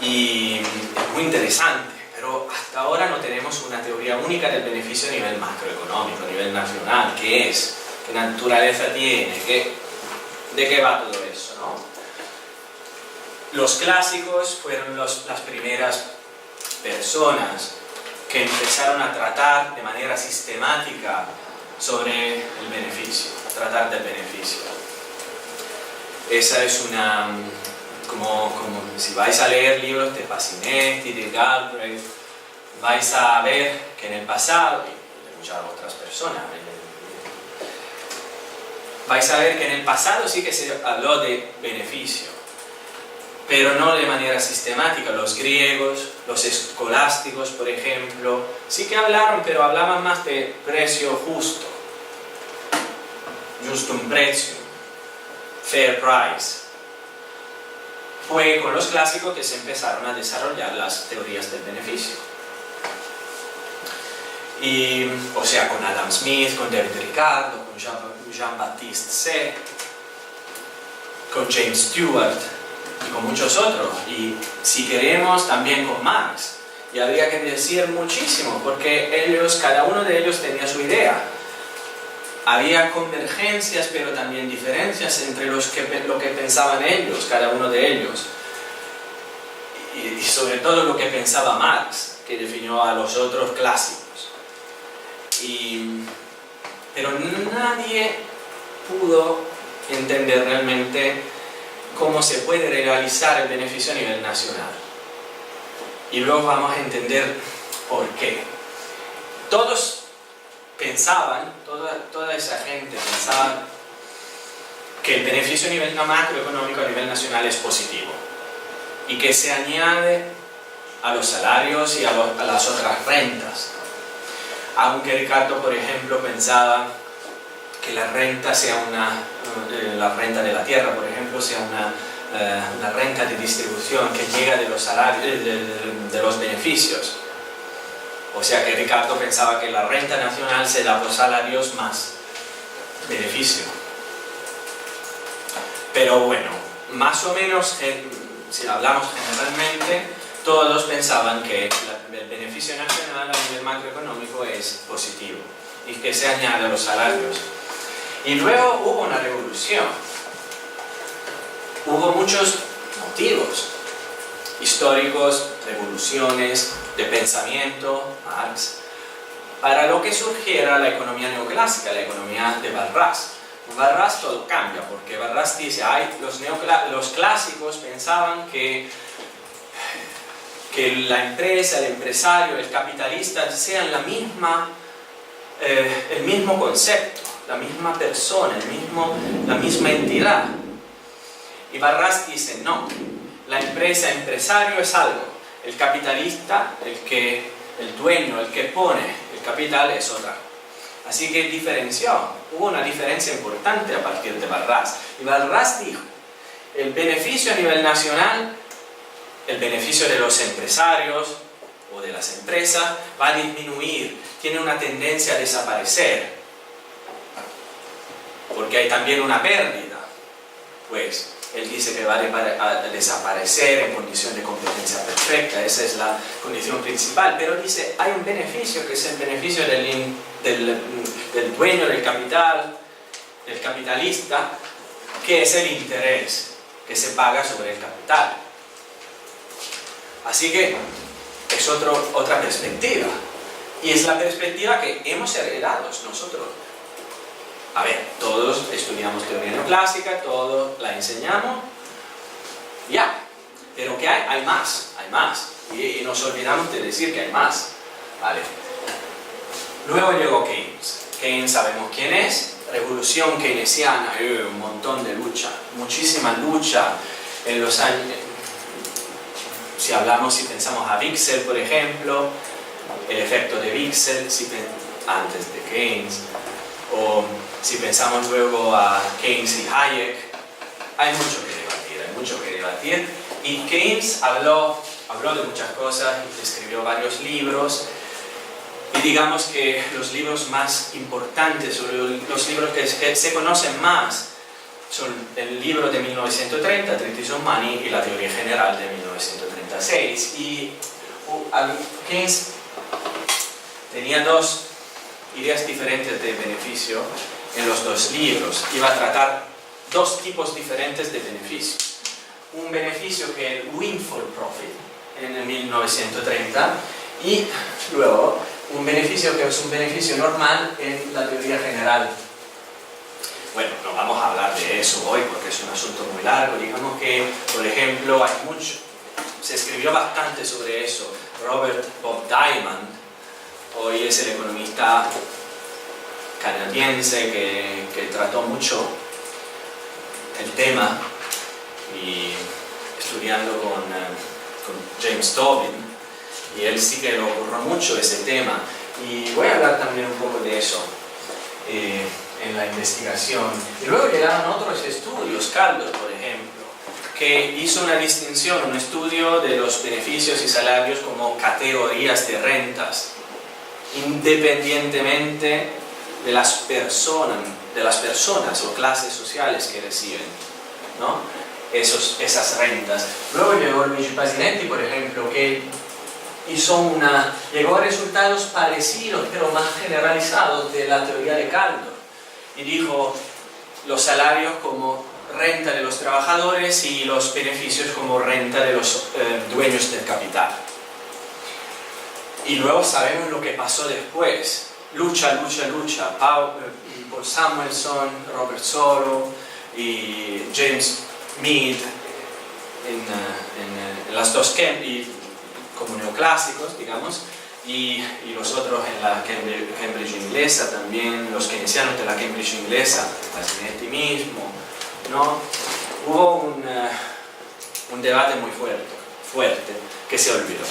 Y es muy interesante, pero hasta ahora no tenemos una teoría única del beneficio a nivel macroeconómico, a nivel nacional. ¿Qué es? ¿Qué naturaleza tiene? ¿De qué va todo eso, no? Los clásicos fueron las primeras personas que empezaron a tratar de manera sistemática sobre el beneficio, a tratar del beneficio. Esa es una... como si vais a leer libros de Pasinetti, de Galbraith, vais a ver que en el pasado, y de muchas otras personas, vais a ver que en el pasado sí que se habló de beneficio, pero no de manera sistemática. Los griegos, los escolásticos, por ejemplo, sí que hablaron, pero hablaban más de precio justo, justum pretium, fair price. Fue con los clásicos que se empezaron a desarrollar las teorías del beneficio. Y, o sea, con Adam Smith, con David Ricardo, con Jean-Baptiste Say, con James Stewart y con muchos otros. Y si queremos, también con Marx. Y habría que decir muchísimo, porque cada uno de ellos tenía su idea. Había convergencias, pero también diferencias entre lo que pensaban ellos, cada uno de ellos. Y sobre todo lo que pensaba Marx, que definió a los otros clásicos. Pero nadie pudo entender realmente cómo se puede realizar el beneficio a nivel nacional. Y luego vamos a entender por qué. Todos pensaban, toda esa gente pensaba que el beneficio a nivel macroeconómico, a nivel nacional, es positivo y que se añade a los salarios y a las otras rentas. Aunque Ricardo, por ejemplo, pensaba que la renta sea la renta de la tierra, por ejemplo, sea una renta de distribución que llega de los salarios, de los beneficios. O sea que Ricardo pensaba que la renta nacional se da por salarios más beneficio. Pero bueno, más o menos, si hablamos generalmente, todos pensaban que el beneficio nacional a nivel macroeconómico es positivo y que se añade a los salarios. Y luego hubo una revolución. Hubo muchos motivos históricos, revoluciones de pensamiento, Marx, para lo que surgiera la economía neoclásica, la economía de Barras. Con Barras todo cambia, porque Barras dice, los clásicos pensaban que la empresa, el empresario, el capitalista sean el mismo concepto, la misma persona, la misma entidad. Y Barras dice, no, la empresa, empresario es algo, El capitalista, el dueño, el que pone el capital es otra. Así que hubo una diferencia importante a partir de Barras. Y Barras dijo, el beneficio a nivel nacional, el beneficio de los empresarios o de las empresas va a disminuir, tiene una tendencia a desaparecer, porque hay también una pérdida. Pues él dice que va a desaparecer en condición de competencia perfecta, esa es la condición principal, pero dice, hay un beneficio que es el beneficio del dueño del capital, del capitalista, que es el interés que se paga sobre el capital. Así que es otra perspectiva, y es la perspectiva que hemos heredado nosotros. A ver, todos estudiamos teoría neoclásica, todos la enseñamos, ya, pero ¿qué hay? Hay más, y nos olvidamos de decir que hay más, ¿vale? Luego llegó Keynes. Keynes sabemos quién es, revolución keynesiana, un montón de lucha, muchísima lucha en los años. Si pensamos a Wicksell, por ejemplo, el efecto de Wicksell, antes de Keynes, o si pensamos luego a Keynes y Hayek, hay mucho que debatir, y Keynes habló de muchas cosas, escribió varios libros, y digamos que los libros más importantes, o los libros que se conocen más, son el libro de 1930, Treatise on Money, y la teoría general de 1936. Y Keynes tenía dos ideas diferentes de beneficio en los dos libros. Iba a tratar dos tipos diferentes de beneficio. Un beneficio que es el windfall profit en el 1930, y luego un beneficio que es un beneficio normal en la teoría general. Bueno, no vamos a hablar de eso hoy porque es un asunto muy largo. Digamos que, por ejemplo, se escribió bastante sobre eso. Robert Bob Diamond hoy es el economista canadiense que trató mucho el tema, y estudiando con James Tobin, y él sí que le ocurrió mucho ese tema, y voy a hablar también un poco de eso en la investigación. Y luego llegaron otros estudios, Carlos, por ejemplo, que hizo una distinción, un estudio de los beneficios y salarios como categorías de rentas, independientemente de las personas o clases sociales que reciben, ¿no? Esas rentas. Luego llegó Luigi Pasinetti, por ejemplo, que llegó a resultados parecidos, pero más generalizados, de la teoría de Caldor, y dijo los salarios como renta de los trabajadores y los beneficios como renta de los dueños del capital. Y luego sabemos lo que pasó después. Lucha. Paul Samuelson, Robert Solow y James Mead en las dos como neoclásicos, digamos, y los otros en la Cambridge inglesa también, los keynesianos de la Cambridge inglesa, Pasinetti mismo, ¿no? Hubo un debate muy fuerte que se olvidó.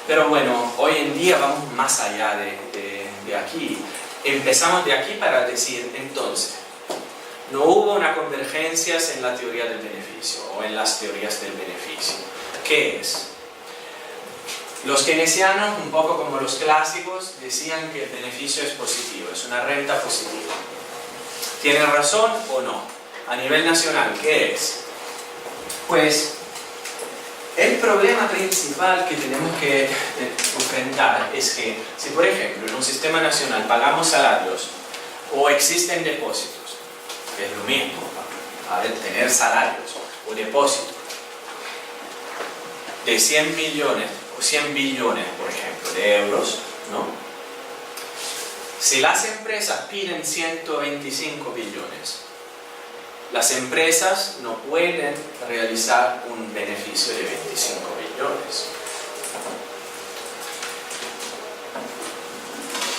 Pero bueno, hoy en día vamos más allá de aquí. Empezamos de aquí para decir, entonces, no hubo una convergencia en la teoría del beneficio o en las teorías del beneficio. ¿Qué es? Los keynesianos, un poco como los clásicos, decían que el beneficio es positivo, es una renta positiva. ¿Tienen razón o no? A nivel nacional, ¿qué es? Pues el problema principal que tenemos que enfrentar es que si, por ejemplo, en un sistema nacional pagamos salarios o existen depósitos, que es lo mismo, tener salarios o depósitos de 100 millones o 100 billones, por ejemplo, de euros, ¿no? Si las empresas piden 125 billones, las empresas no pueden realizar un beneficio de 25 billones.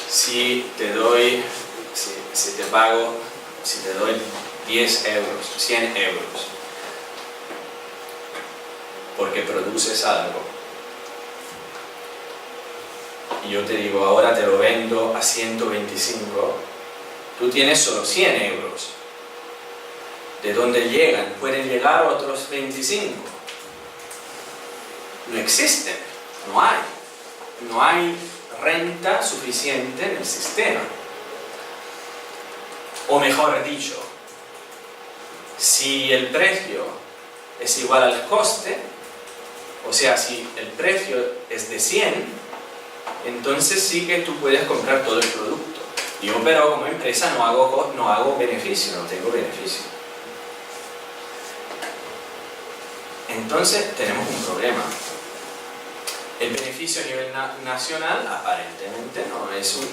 Si te doy 10 euros, 100 euros, porque produces algo, y yo te digo, ahora te lo vendo a 125, tú tienes solo 100 euros. ¿De dónde llegan? Pueden llegar otros 25. No existen, no hay. No hay renta suficiente en el sistema. O mejor dicho, si el precio es igual al coste, o sea, si el precio es de 100, entonces sí que tú puedes comprar todo el producto. Yo, pero como empresa no hago beneficio, no tengo beneficio. Entonces tenemos un problema. El beneficio a nivel nacional aparentemente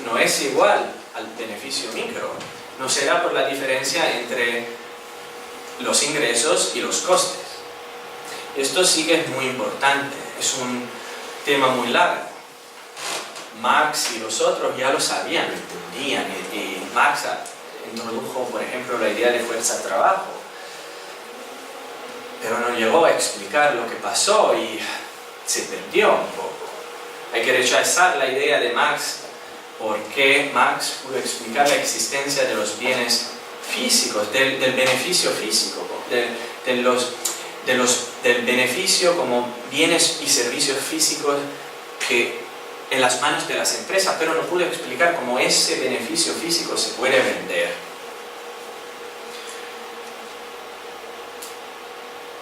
no es igual al beneficio micro. No será por la diferencia entre los ingresos y los costes. Esto sí que es muy importante, es un tema muy largo. Marx y los otros ya lo sabían, lo entendían, y Marx introdujo, por ejemplo, la idea de fuerza-trabajo, pero no llegó a explicar lo que pasó y se perdió un poco. Hay que rechazar la idea de Marx, porque Marx pudo explicar la existencia de los bienes físicos, del beneficio físico, del beneficio como bienes y servicios físicos que en las manos de las empresas, pero no pudo explicar cómo ese beneficio físico se puede vender.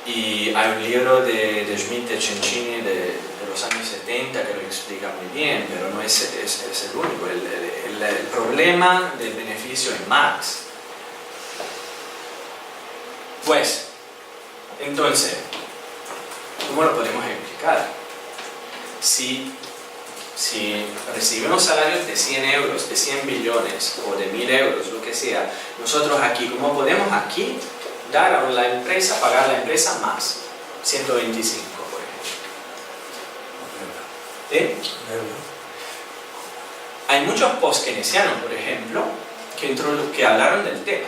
Y hay un libro de Schmidt y Cencini de los años 70 que lo explica muy bien, pero no es el único. El problema del beneficio en Marx. Pues, entonces, ¿cómo lo podemos explicar? Si recibimos salarios de 100 euros, de 100 billones o de 1000 euros, lo que sea, nosotros aquí, ¿cómo podemos aquí dar a la empresa, pagar a la empresa más? 125, por ejemplo. Hay muchos post-keynesianos, por ejemplo, que hablaron del tema.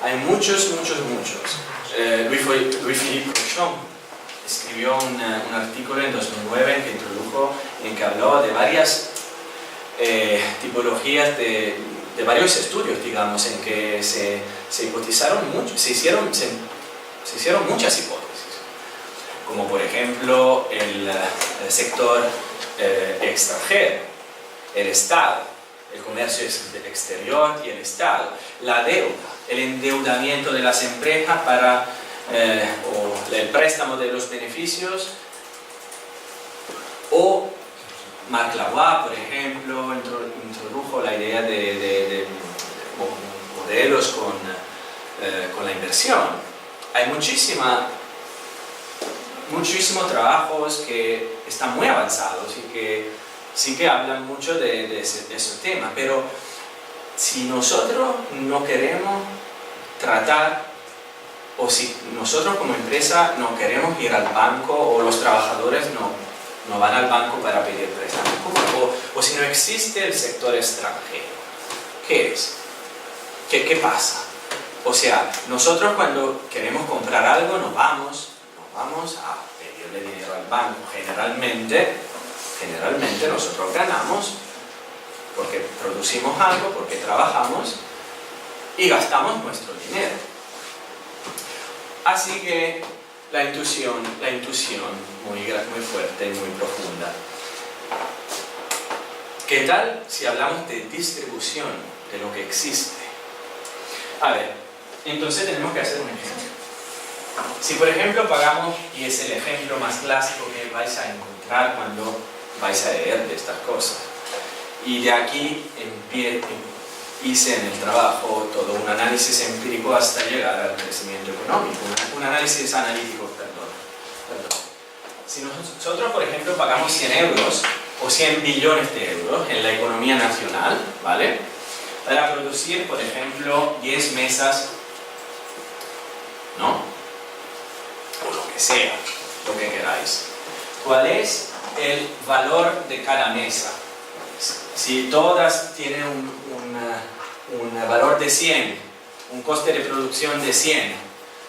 Hay muchos. Louis-Philippe Rochon escribió un artículo en 2009 en que habló de varias tipologías de varios estudios, digamos, en que se hipotizaron mucho, se hicieron muchas hipótesis, como por ejemplo el sector extranjero, el Estado, el comercio exterior y el Estado, la deuda, el endeudamiento de las empresas o el préstamo de los beneficios, o Marc Lavoie, por ejemplo, introdujo la idea de modelos con la inversión. Hay muchísimos trabajos que están muy avanzados y que sí que hablan mucho de ese tema, pero si nosotros no queremos tratar, o si nosotros como empresa no queremos ir al banco, o los trabajadores no van al banco para pedir préstamos, o si no existe el sector extranjero, ¿qué es? ¿Qué pasa? O sea, nosotros cuando queremos comprar algo no vamos a pedirle dinero al banco. Generalmente nosotros ganamos porque producimos algo, porque trabajamos y gastamos nuestro dinero. Así que la intuición muy fuerte y muy profunda. ¿Qué tal si hablamos de distribución de lo que existe? A ver, entonces tenemos que hacer un ejemplo. Si por ejemplo pagamos, y es el ejemplo más clásico que vais a encontrar cuando vais a leer de estas cosas, y de aquí hice en el trabajo todo un análisis empírico hasta llegar al crecimiento económico, un análisis analítico, perdón. Si nosotros, por ejemplo, pagamos 100 euros o 100 billones de euros en la economía nacional, ¿vale?, para producir, por ejemplo, 10 mesas, ¿no?, o lo que sea, lo que queráis. ¿Cuál es el valor de cada mesa? Si todas tienen un valor de 100, un coste de producción de 100,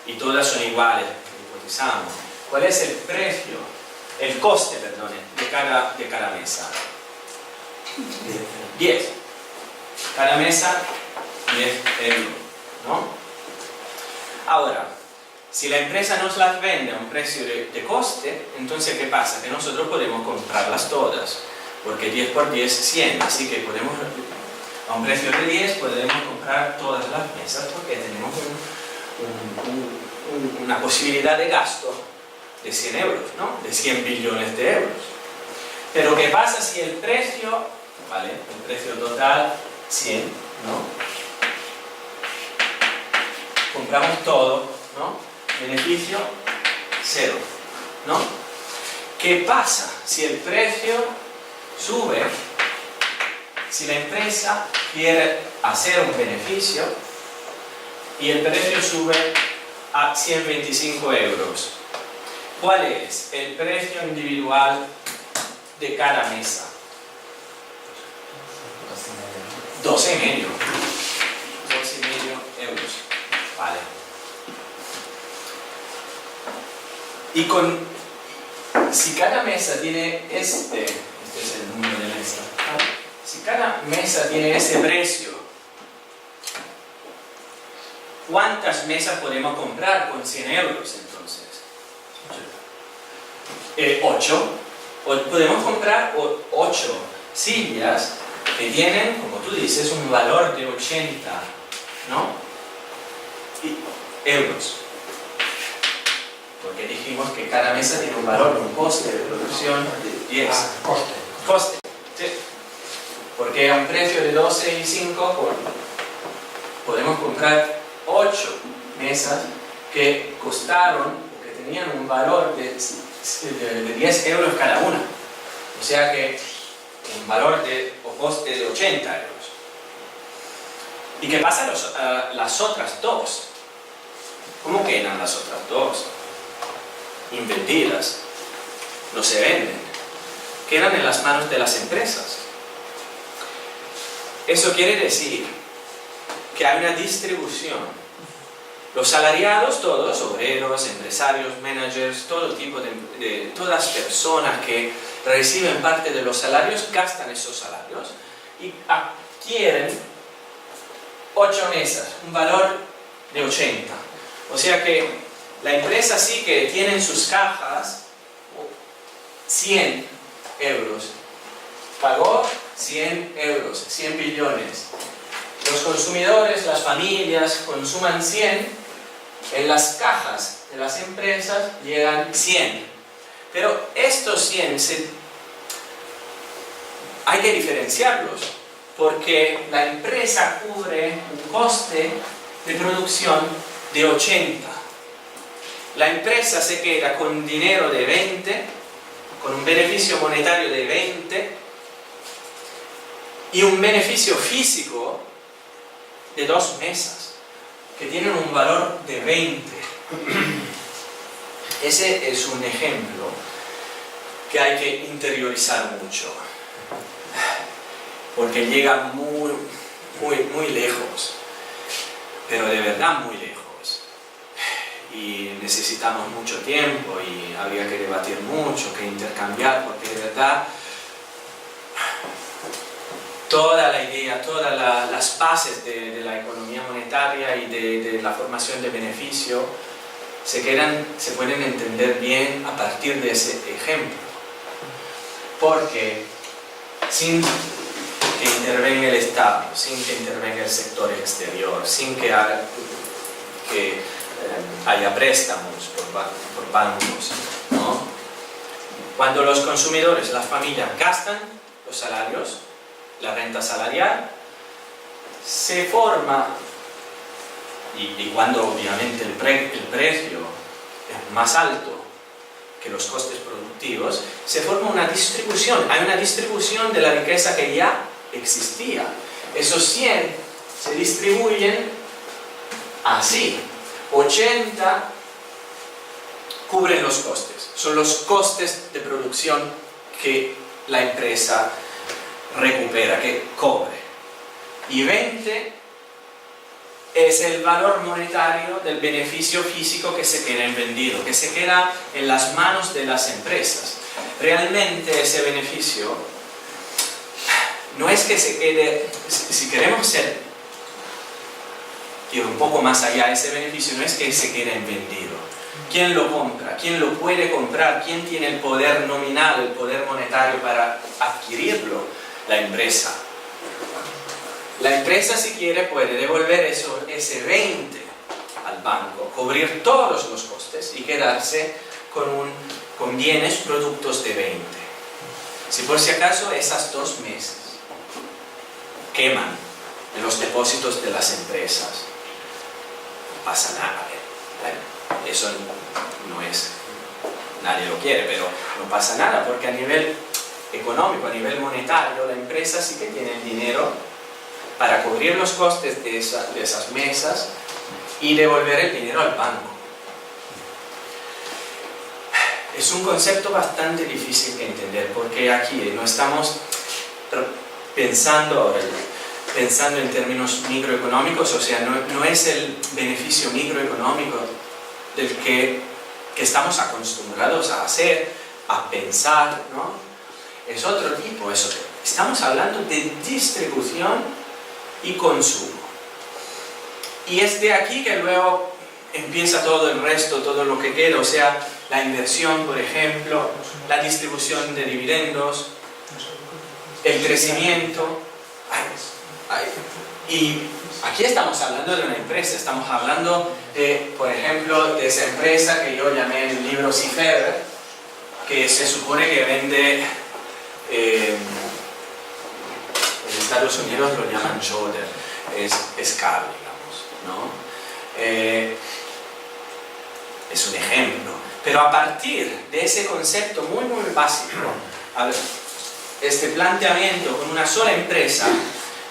y todas son iguales, hipotizamos, ¿cuál es el precio el coste, perdón, de cada mesa. 10. Cada mesa, 10 euros, ¿no? Ahora, si la empresa nos las vende a un precio de coste, entonces ¿qué pasa? Que nosotros podemos comprarlas todas, porque 10 por 10 es 100, así que podemos, a un precio de 10 podemos comprar todas las mesas porque tenemos una posibilidad de gasto de 100 euros, ¿no? De 100 billones de euros. Pero ¿qué pasa si el precio, ¿vale? El precio total, 100, ¿no? Compramos todo, ¿no? Beneficio, 0, ¿no? ¿Qué pasa si el precio sube? Si la empresa quiere hacer un beneficio y el precio sube a 125 euros. ¿Cuál es el precio individual de cada mesa? 12,5. 12,5 euros. Vale. Y si cada mesa tiene este es el número de mesa. Si cada mesa tiene ese precio, ¿cuántas mesas podemos comprar con 100 euros entonces? 8. Podemos comprar 8 sillas que tienen, como tú dices, un valor de 80, ¿no? Euros. Porque dijimos que cada mesa tiene un valor, un coste de producción de 10. Coste. Sí. Porque a un precio de 12,5 podemos comprar 8 mesas que costaron, que tenían un valor de 10 euros cada una. O sea que un valor o coste de 80 euros. ¿Y qué pasa las otras dos? ¿Cómo quedan las otras dos? Invendidas. No se venden. Quedan en las manos de las empresas. Eso quiere decir que hay una distribución. Los salariados, todos, obreros, empresarios, managers, todo tipo de todas personas que reciben parte de los salarios, gastan esos salarios y adquieren 8 mesas, un valor de 80. O sea que la empresa sí que tiene en sus cajas 100 euros. Pagó 100 euros, 100 billones. Los consumidores, las familias, consuman 100. En las cajas de las empresas llegan 100. Pero estos 100 hay que diferenciarlos, porque la empresa cubre un coste de producción de 80. La empresa se queda con dinero de 20, con un beneficio monetario de 20 y un beneficio físico de 2 mesas, que tienen un valor de 20. Ese es un ejemplo que hay que interiorizar mucho, porque llega muy lejos, pero de verdad muy lejos. Y necesitamos mucho tiempo y habría que debatir mucho, que intercambiar, porque de verdad toda la idea, todas las bases de la economía monetaria y de la formación de beneficio se pueden entender bien a partir de ese ejemplo. Porque sin que intervenga el Estado, sin que intervenga el sector exterior, sin que haya préstamos por bancos, ¿no? Cuando los consumidores, las familias gastan los salarios, la renta salarial, se forma, y cuando obviamente el precio es más alto que los costes productivos, se forma una distribución, hay una distribución de la riqueza que ya existía. Esos 100 se distribuyen así, 80 cubren los costes, son los costes de producción que la empresa recupera, que cobre, y 20 es el valor monetario del beneficio físico que se queda en vendido, que se queda en las manos de las empresas. Realmente ese beneficio no es que se quede, si queremos ir un poco más allá, ese beneficio no es que se quede en vendido. ¿Quién lo compra? ¿Quién lo puede comprar? ¿Quién tiene el poder nominal, el poder monetario para adquirirlo? La empresa. La empresa, si quiere, puede devolver ese 20 al banco, cubrir todos los costes y quedarse con bienes, productos de 20. Si por si acaso esas 2 meses queman en los depósitos de las empresas, no pasa nada. Eso no es, nadie lo quiere, pero no pasa nada, porque a nivel económico, a nivel monetario, la empresa sí que tiene el dinero para cubrir los costes de esas mesas y devolver el dinero al banco. Es un concepto bastante difícil de entender, porque aquí no estamos pensando en términos microeconómicos, o sea, no es el beneficio microeconómico del que estamos acostumbrados a hacer, a pensar, ¿no? Es otro tipo, estamos hablando de distribución y consumo. Y es de aquí que luego empieza todo el resto, todo lo que queda, o sea, la inversión, por ejemplo, la distribución de dividendos, el crecimiento. Y aquí estamos hablando de una empresa, estamos hablando de, por ejemplo, de esa empresa que yo llamé en el libro Seafarer, que se supone que vende, en Estados Unidos lo llaman shoulder, es car, digamos, ¿no? Es un ejemplo. Pero a partir de ese concepto muy, muy básico, este planteamiento con una sola empresa,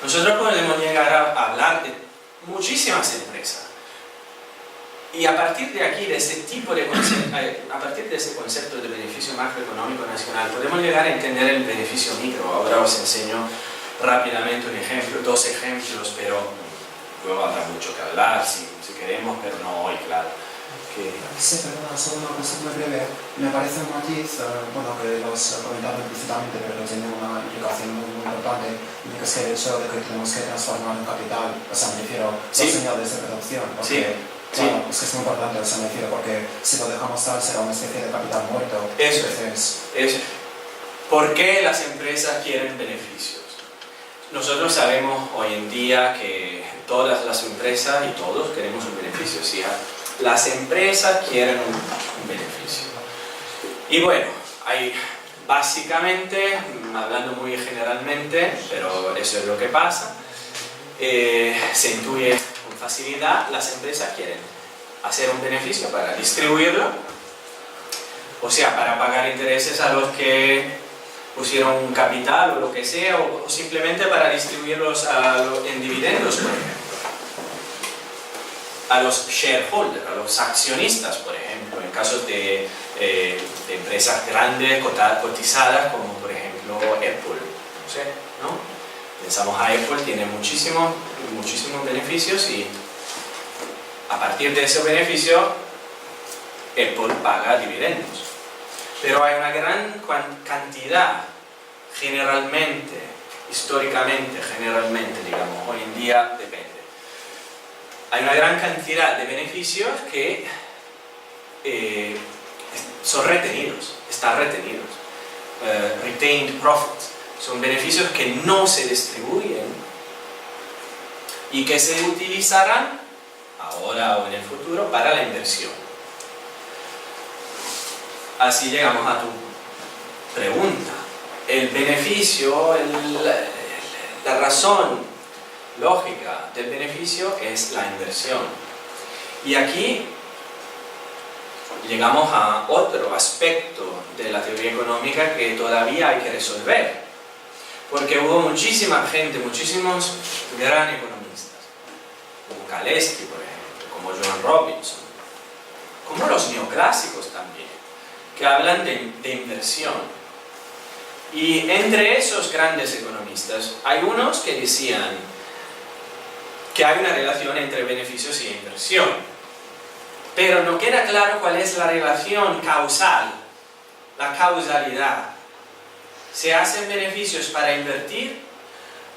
nosotros podemos llegar a hablar de muchísimas empresas. Y a partir de aquí, de ese tipo de concepto, a partir de ese concepto de beneficio macroeconómico nacional, podemos llegar a entender el beneficio micro. Ahora os enseño rápidamente un ejemplo, 2 ejemplos, pero luego habrá mucho que hablar si queremos, pero no hoy, claro. Sí, perdona, solo una cosa muy breve. Me parece un matiz, bueno, que lo has comentado implícitamente, pero tiene una implicación muy, muy importante, y que es que el hecho de que tenemos que transformar en capital, o sea, me refiero a Sí. los señales de reducción, porque, Sí. claro, es que es muy importante, o sea, me refiero, porque si lo dejamos tal, será una especie de capital muerto. Eso Entonces, ¿por qué las empresas quieren beneficios? Nosotros sabemos hoy en día que todas las empresas y todos queremos un beneficio, ¿sí? Las empresas quieren un beneficio. Y bueno, hay básicamente, hablando muy generalmente, pero eso es lo que pasa, se intuye con facilidad, las empresas quieren hacer un beneficio para distribuirlo, o sea, para pagar intereses a los que pusieron un capital o lo que sea, o simplemente para distribuirlos en dividendos, por ejemplo. A los shareholders, a los accionistas, por ejemplo, en casos de empresas grandes, cotizadas, como por ejemplo Apple, no sé, ¿no? Pensamos a Apple, tiene muchísimos beneficios y a partir de ese beneficio Apple paga dividendos. Pero hay una gran cantidad, generalmente, históricamente, digamos, hoy en día depende. Hay una gran cantidad de beneficios que son retenidos, están retenidos. Retained profits. Son beneficios que no se distribuyen y que se utilizarán ahora o en el futuro para la inversión. Así llegamos a tu pregunta. El beneficio, la razón lógica del beneficio es la inversión. Y aquí llegamos a otro aspecto de la teoría económica que todavía hay que resolver. Porque hubo muchísima gente, muchísimos gran economistas, como Kalecki, por ejemplo, como John Robinson, como los neoclásicos también, que hablan de inversión. Y entre esos grandes economistas hay unos que decían que hay una relación entre beneficios y inversión. Pero no queda claro cuál es la relación causal, la causalidad. ¿Se hacen beneficios para invertir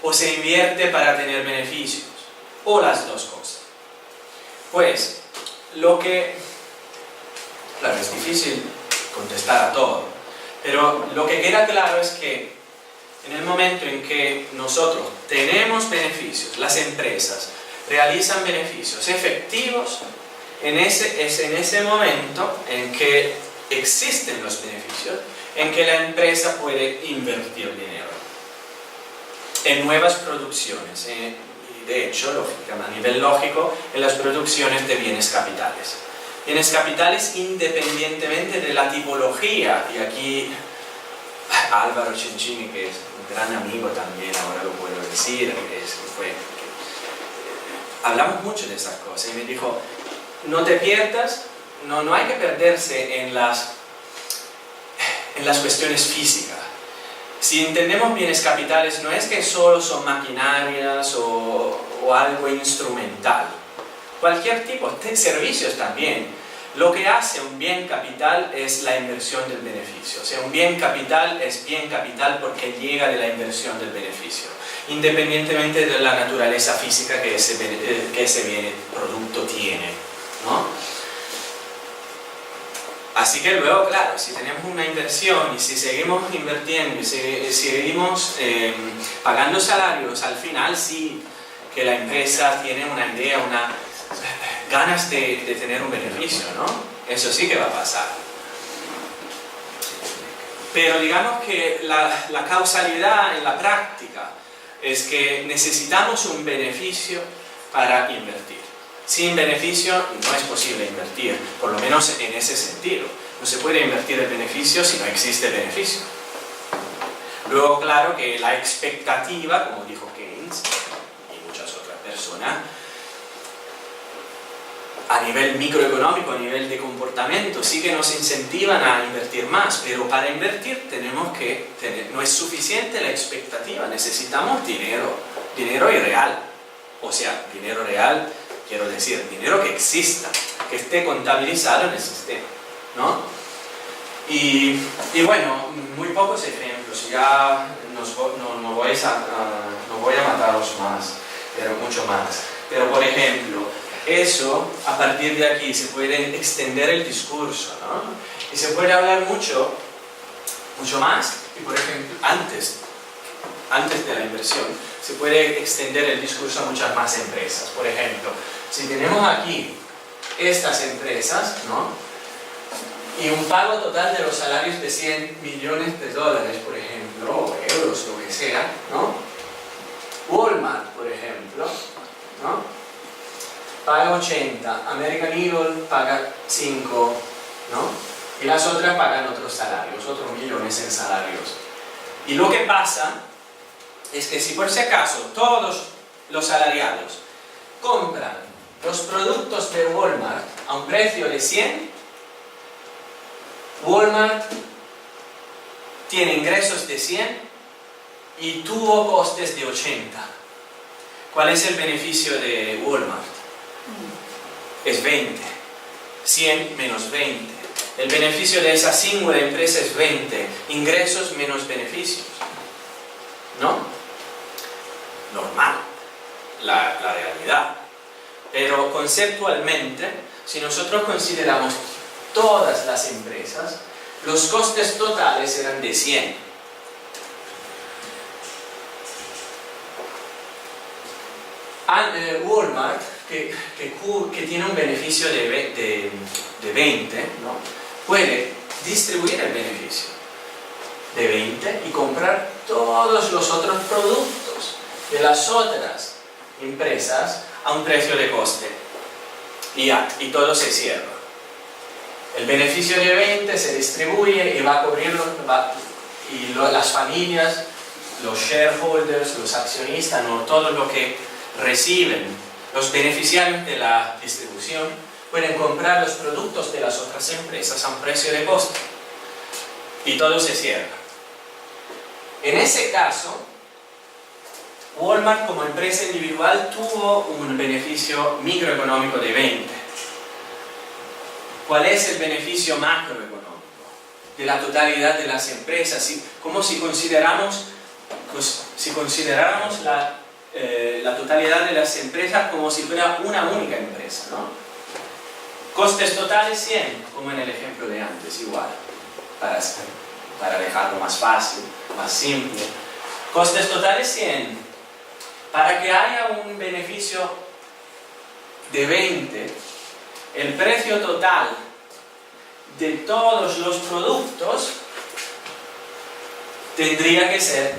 o se invierte para tener beneficios? O las dos cosas. Pues, claro, es difícil contestar a todo, pero lo que queda claro es que en el momento en que nosotros tenemos beneficios, las empresas realizan beneficios efectivos, es en ese momento en que existen los beneficios, en que la empresa puede invertir dinero en nuevas producciones, y de hecho, a nivel lógico, en las producciones de bienes capitales. Bienes capitales independientemente de la tipología, y aquí Álvaro Cencini, que es un gran amigo también, ahora lo puedo decir, hablamos mucho de esas cosas, y me dijo, no te pierdas, no hay que perderse en las cuestiones físicas. Si entendemos bienes capitales, no es que solo son maquinarias o algo instrumental. Cualquier tipo de servicios también. Lo que hace un bien capital es la inversión del beneficio. O sea, un bien capital es bien capital porque llega de la inversión del beneficio, independientemente de la naturaleza física que ese bien producto tiene, ¿no? Así que luego, claro, si tenemos una inversión y si seguimos invirtiendo y si seguimos pagando salarios, al final sí que la empresa tiene una idea, ganas de tener un beneficio, ¿no? Eso sí que va a pasar. Pero digamos que la causalidad en la práctica es que necesitamos un beneficio para invertir. Sin beneficio no es posible invertir, por lo menos en ese sentido. No se puede invertir el beneficio si no existe beneficio. Luego, claro que la expectativa, como dijo Keynes y muchas otras personas, a nivel microeconómico, a nivel de comportamiento, sí que nos incentivan a invertir más, pero para invertir tenemos que no es suficiente la expectativa, necesitamos dinero y real. O sea, dinero real, quiero decir, dinero que exista, que esté contabilizado en el sistema, ¿no? Y bueno, muy pocos ejemplos, ya no voy a mataros más, pero mucho más. Pero por ejemplo, eso, a partir de aquí, se puede extender el discurso, ¿no? Y se puede hablar mucho más, y por ejemplo, antes de la inversión, se puede extender el discurso a muchas más empresas. Por ejemplo, si tenemos aquí estas empresas, ¿no? Y un pago total de los salarios de 100 millones de dólares, por ejemplo, o euros, lo que sea, ¿no? Walmart, por ejemplo, ¿no? Paga 80, American Eagle paga 5, ¿no? Y las otras pagan otros salarios, otros millones en salarios. Y lo que pasa es que si por si acaso todos los salariados compran los productos de Walmart a un precio de 100, Walmart tiene ingresos de 100 y tuvo costes de 80. ¿Cuál es el beneficio de Walmart? Es 20. 100 menos 20. El beneficio de esa singular empresa es 20. Ingresos menos beneficios. ¿No? Normal. La realidad. Pero conceptualmente, si nosotros consideramos todas las empresas, los costes totales eran de 100. Walmart, que tiene un beneficio de 20, ¿no? Puede distribuir el beneficio de 20 y comprar todos los otros productos de las otras empresas a un precio de coste. Y todo se cierra. El beneficio de 20 se distribuye y va a cubrirlo, las familias, los shareholders, los accionistas, ¿no? Todo lo que reciben los beneficiarios de la distribución pueden comprar los productos de las otras empresas a un precio de coste. Y todo se cierra. En ese caso, Walmart como empresa individual tuvo un beneficio microeconómico de 20. ¿Cuál es el beneficio macroeconómico de la totalidad de las empresas? Como si consideráramos la totalidad de las empresas como si fuera una única empresa, ¿no? Costes totales 100, como en el ejemplo de antes, igual, para dejarlo más fácil, más simple. Costes totales 100. Para que haya un beneficio de 20, el precio total de todos los productos tendría que ser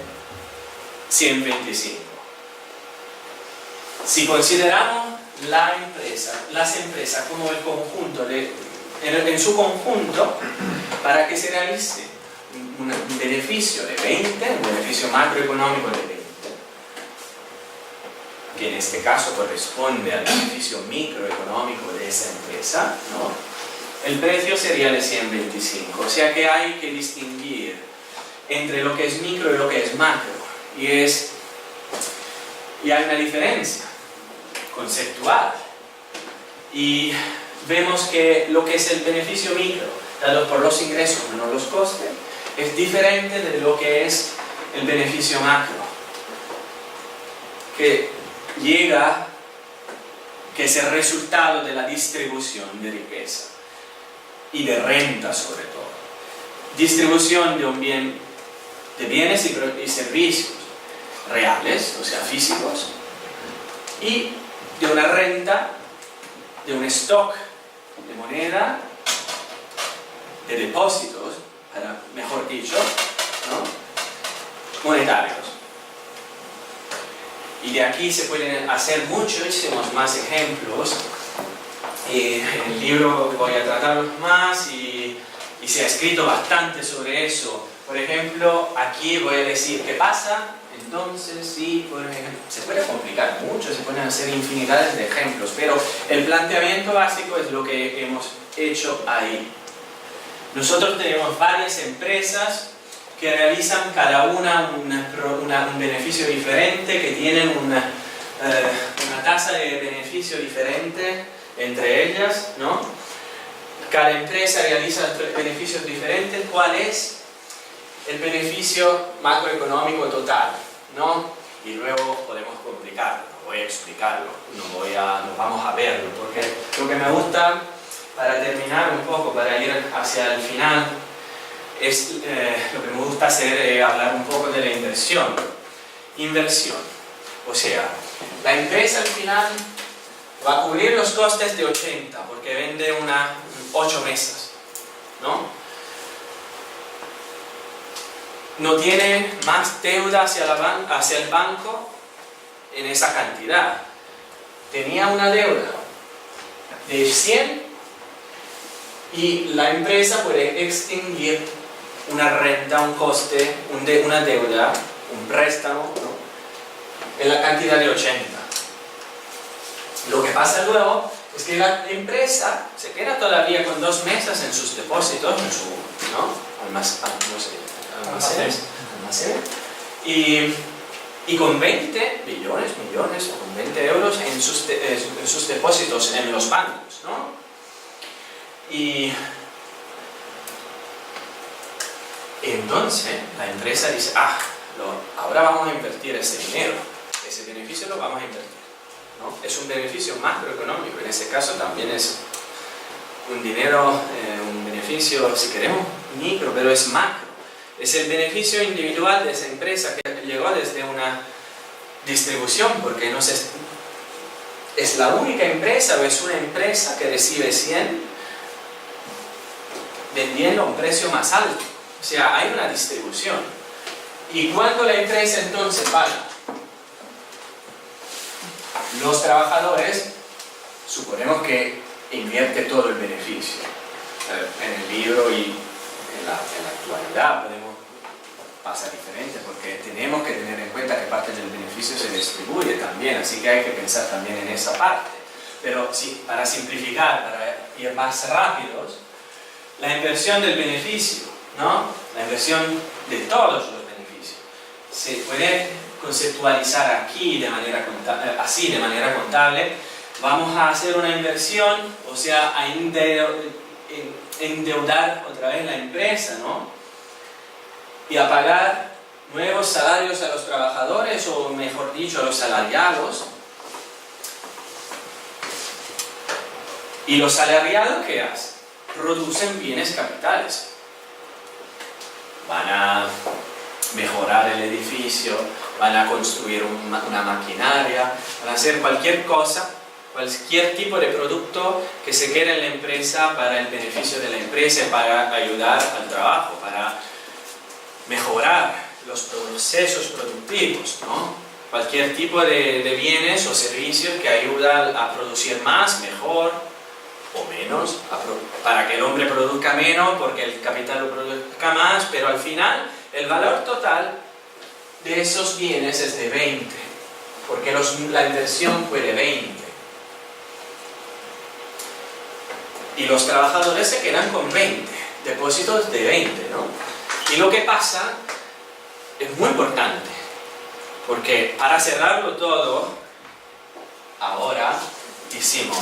125. Si consideramos las empresas como el conjunto, en su conjunto, para que se realice un beneficio de 20, un beneficio macroeconómico de 20, que en este caso corresponde al beneficio microeconómico de esa empresa, ¿no? El precio sería de 125. O sea que hay que distinguir entre lo que es micro y lo que es macro. Y hay una diferencia conceptual. Y vemos que lo que es el beneficio micro, dado por los ingresos menos los costes, es diferente de lo que es el beneficio macro, que es el resultado de la distribución de riqueza y de renta sobre todo. Distribución de bienes y servicios reales, o sea, físicos, y de una renta, de un stock de moneda, de depósitos, mejor dicho, ¿no? Monetarios. Y de aquí se pueden hacer muchísimos más ejemplos. En el libro voy a tratarlos más y se ha escrito bastante sobre eso. Por ejemplo, aquí voy a decir qué pasa. Entonces, sí, por ejemplo, se puede complicar mucho, se pueden hacer infinidades de ejemplos, pero el planteamiento básico es lo que hemos hecho ahí. Nosotros tenemos varias empresas que realizan cada una un beneficio diferente, que tienen una tasa de beneficio diferente entre ellas, ¿no? Cada empresa realiza beneficios diferentes. ¿Cuál es el beneficio macroeconómico total, ¿no? Y luego podemos complicarlo, no voy a explicarlo, no vamos a verlo, porque lo que me gusta, para terminar un poco, para ir hacia el final, lo que me gusta hacer es hablar un poco de la inversión. O sea, la empresa al final va a cubrir los costes de 80, porque vende 8 mesas, ¿no? No tiene más deuda hacia el banco en esa cantidad. Tenía una deuda de 100 y la empresa puede extinguir una renta, un coste, una deuda, un préstamo, ¿no? En la cantidad de 80. Lo que pasa luego es que la empresa se queda todavía con 2 mesas en sus depósitos, en su, ¿no? Almacenes, y con 20 millones o con 20 euros en sus depósitos en los bancos, ¿no? Y entonces la empresa dice, ahora vamos a invertir ese dinero, ese beneficio lo vamos a invertir, ¿no? Es un beneficio macroeconómico, en ese caso también es un beneficio, si queremos, micro, pero es macro. Es el beneficio individual de esa empresa que llegó desde una distribución, porque no sé, es la única empresa o es una empresa que recibe 100 vendiendo a un precio más alto. O sea, hay una distribución. ¿Y cuánto la empresa entonces paga? Los trabajadores, suponemos que invierte todo el beneficio. En el libro y en la actualidad pasa diferente, porque tenemos que tener en cuenta que parte del beneficio se distribuye también, así que hay que pensar también en esa parte. Pero sí, para simplificar, para ir más rápidos, la inversión del beneficio, ¿no? La inversión de todos los beneficios se puede conceptualizar aquí así de manera contable, vamos a hacer una inversión, o sea, a endeudar otra vez la empresa, ¿no? Y a pagar nuevos salarios a los trabajadores, o mejor dicho, a los salariados. ¿Y los salariados qué hacen? Producen bienes capitales. Van a mejorar el edificio, van a construir una maquinaria, van a hacer cualquier cosa, cualquier tipo de producto que se quiera en la empresa para el beneficio de la empresa, para ayudar al trabajo, para mejorar los procesos productivos, ¿no? Cualquier tipo de bienes o servicios que ayudan a producir más, mejor o menos, para que el hombre produzca menos, porque el capital lo produzca más, pero al final el valor total de esos bienes es de 20, porque la inversión fue de 20. Y los trabajadores se quedan con 20, depósitos de 20, ¿no? Y lo que pasa es muy importante, porque para cerrarlo todo, ahora hicimos,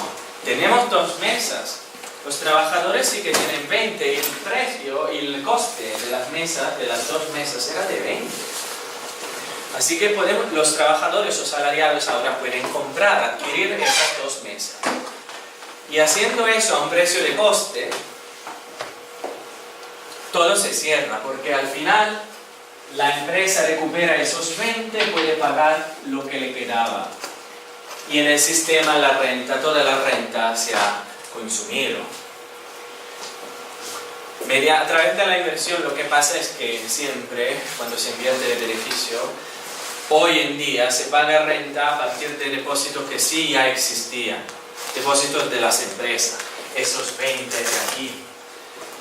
tenemos 2 mesas, los trabajadores sí que tienen 20 y el precio y el coste de las mesas, de las 2 mesas era de 20. Así que los trabajadores o salariados ahora pueden comprar, adquirir esas 2 mesas. Y haciendo eso a un precio de coste, todo se cierra, porque al final la empresa recupera esos 20, puede pagar lo que le quedaba. Y en el sistema la renta, toda la renta se ha consumido. A través de la inversión lo que pasa es que siempre, cuando se invierte de beneficio, hoy en día se paga renta a partir de depósitos que sí ya existían, depósitos de las empresas, esos 20 de aquí.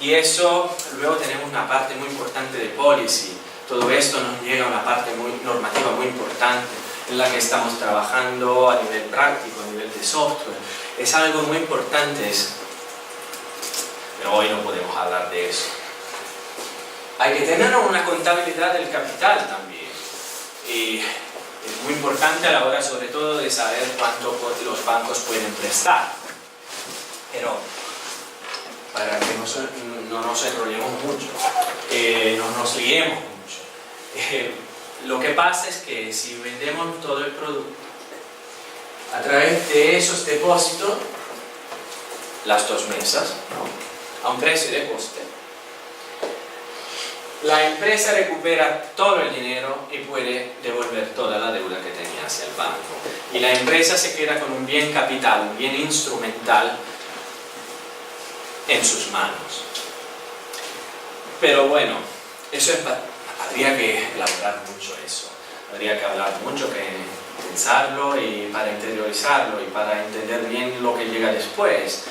Y eso, luego tenemos una parte muy importante de policy. Todo esto nos llega a una parte normativa muy importante, en la que estamos trabajando a nivel práctico, a nivel de software. Es algo muy importante eso. Pero hoy no podemos hablar de eso. Hay que tener una contabilidad del capital también. Y es muy importante a la hora, sobre todo, de saber cuánto los bancos pueden prestar. Pero, para que no nos enrollemos mucho, no nos liemos mucho. Lo que pasa es que si vendemos todo el producto a través de esos depósitos, las 2 mesas, ¿no?, a un precio de coste, la empresa recupera todo el dinero y puede devolver toda la deuda que tenía hacia el banco. Y la empresa se queda con un bien capital, un bien instrumental en sus manos. Pero bueno, eso habría que elaborar mucho eso. Habría que hablar mucho, que pensarlo y para interiorizarlo y para entender bien lo que llega después,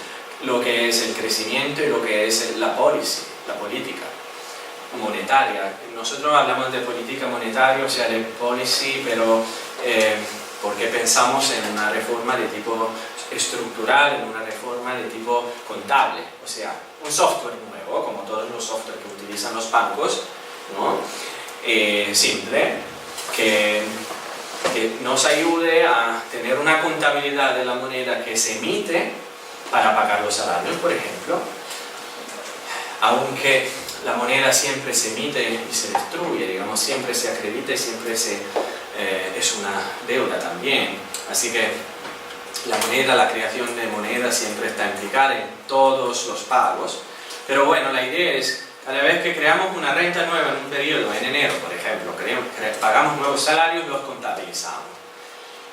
lo que es el crecimiento y lo que es la policy, la política monetaria. Nosotros hablamos de política monetaria, o sea, de policy, pero porque pensamos en una reforma de tipo estructural, en una reforma de tipo contable, o sea, un software nuevo, como todos los software que utilizan los bancos, ¿no? Simple, que nos ayude a tener una contabilidad de la moneda que se emite para pagar los salarios, por ejemplo, aunque la moneda siempre se emite y se destruye, digamos, siempre se acredita y siempre es una deuda también. Así que la moneda, la creación de moneda siempre está implicada en todos los pagos. Pero bueno, la idea es, cada vez que creamos una renta nueva en un periodo, en enero, por ejemplo, pagamos nuevos salarios, los contabilizamos.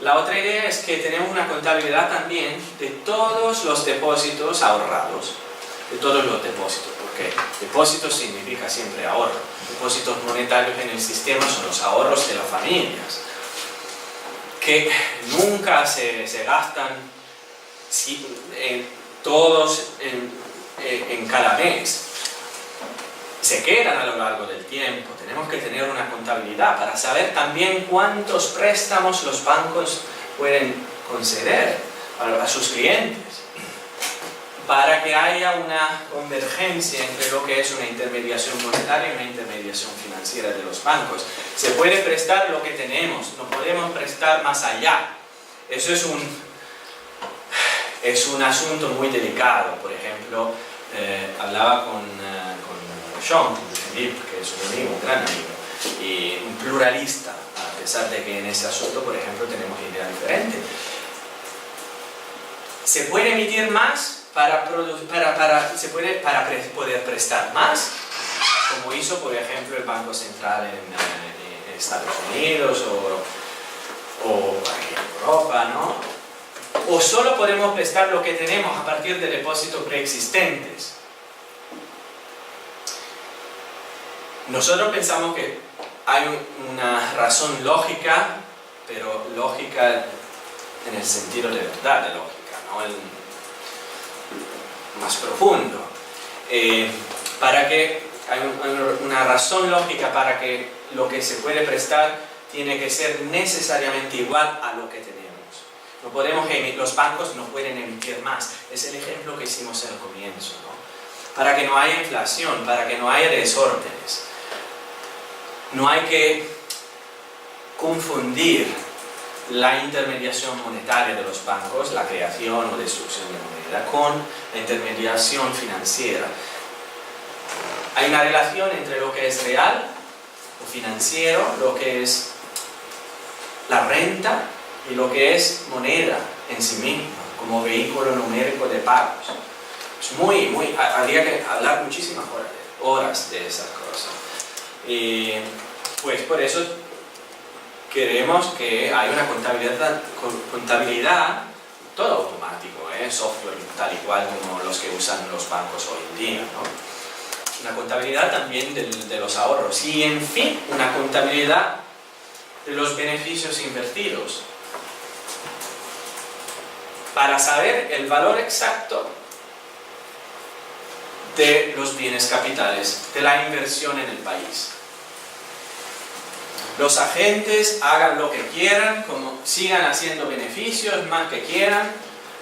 La otra idea es que tenemos una contabilidad también de todos los depósitos ahorrados, de todos los depósitos, porque depósitos significa siempre ahorro. Depósitos monetarios en el sistema son los ahorros de las familias, que nunca se gastan todos en cada mes. Se quedan a lo largo del tiempo. Tenemos que tener una contabilidad para saber también cuántos préstamos los bancos pueden conceder a sus clientes. para que haya una convergencia entre lo que es una intermediación monetaria y una intermediación financiera de los bancos. Se puede prestar lo que tenemos, no podemos prestar más allá. Eso es un asunto muy delicado. Por ejemplo, hablaba con Sean, Philippe, que es un amigo, un gran amigo, y un pluralista, a pesar de que en ese asunto, por ejemplo, tenemos ideas diferentes. ¿Se puede emitir más para poder prestar más? Como hizo, por ejemplo, el Banco Central en Estados Unidos o en Europa, ¿no? ¿O solo podemos prestar lo que tenemos a partir de depósitos preexistentes? Nosotros pensamos que hay una razón lógica, pero lógica en el sentido de verdad de lógica, ¿no? El más profundo. Para que hay una razón lógica para que lo que se puede prestar tiene que ser necesariamente igual a lo que tenemos. No podemos los bancos no pueden emitir más. Es el ejemplo que hicimos en el comienzo, ¿no? Para que no haya inflación, para que no haya desórdenes. No hay que confundir la intermediación monetaria de los bancos, la creación o destrucción de moneda, con la intermediación financiera. Hay una relación entre lo que es real o financiero, lo que es la renta y lo que es moneda en sí misma, como vehículo numérico de pagos. Es habría que hablar muchísimas horas de esas cosas. Y pues por eso queremos que haya una contabilidad todo automático, software tal y cual como los que usan los bancos hoy en día, ¿no? Una contabilidad también de los ahorros y, en fin, una contabilidad de los beneficios invertidos para saber el valor exacto de los bienes capitales, de la inversión en el país. Los agentes hagan lo que quieran, como sigan haciendo beneficios más que quieran,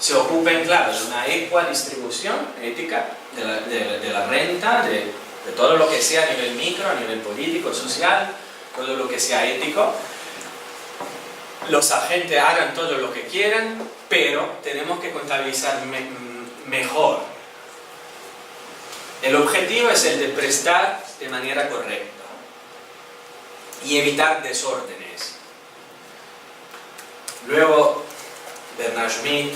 se ocupen, claro, de una equa distribución ética de la renta, de todo lo que sea a nivel micro, a nivel político, social, todo lo que sea ético. Los agentes hagan todo lo que quieran, pero tenemos que contabilizar mejor. El objetivo es el de prestar de manera correcta y evitar desórdenes. Luego, Bernard Schmitt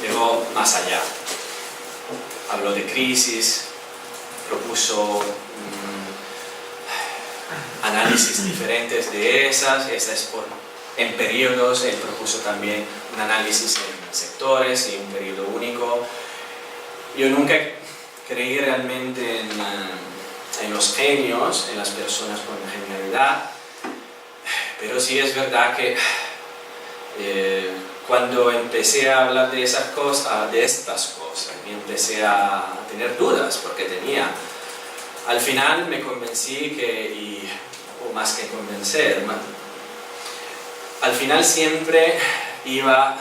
llegó más allá. Habló de crisis, propuso análisis diferentes de esas en periodos. Él propuso también un análisis en sectores y un periodo único. Yo nunca creí realmente en los genios, en las personas con genialidad, pero sí es verdad que cuando empecé a hablar de estas cosas, y empecé a tener dudas, porque al final me convencí o más que convencer, al final siempre iba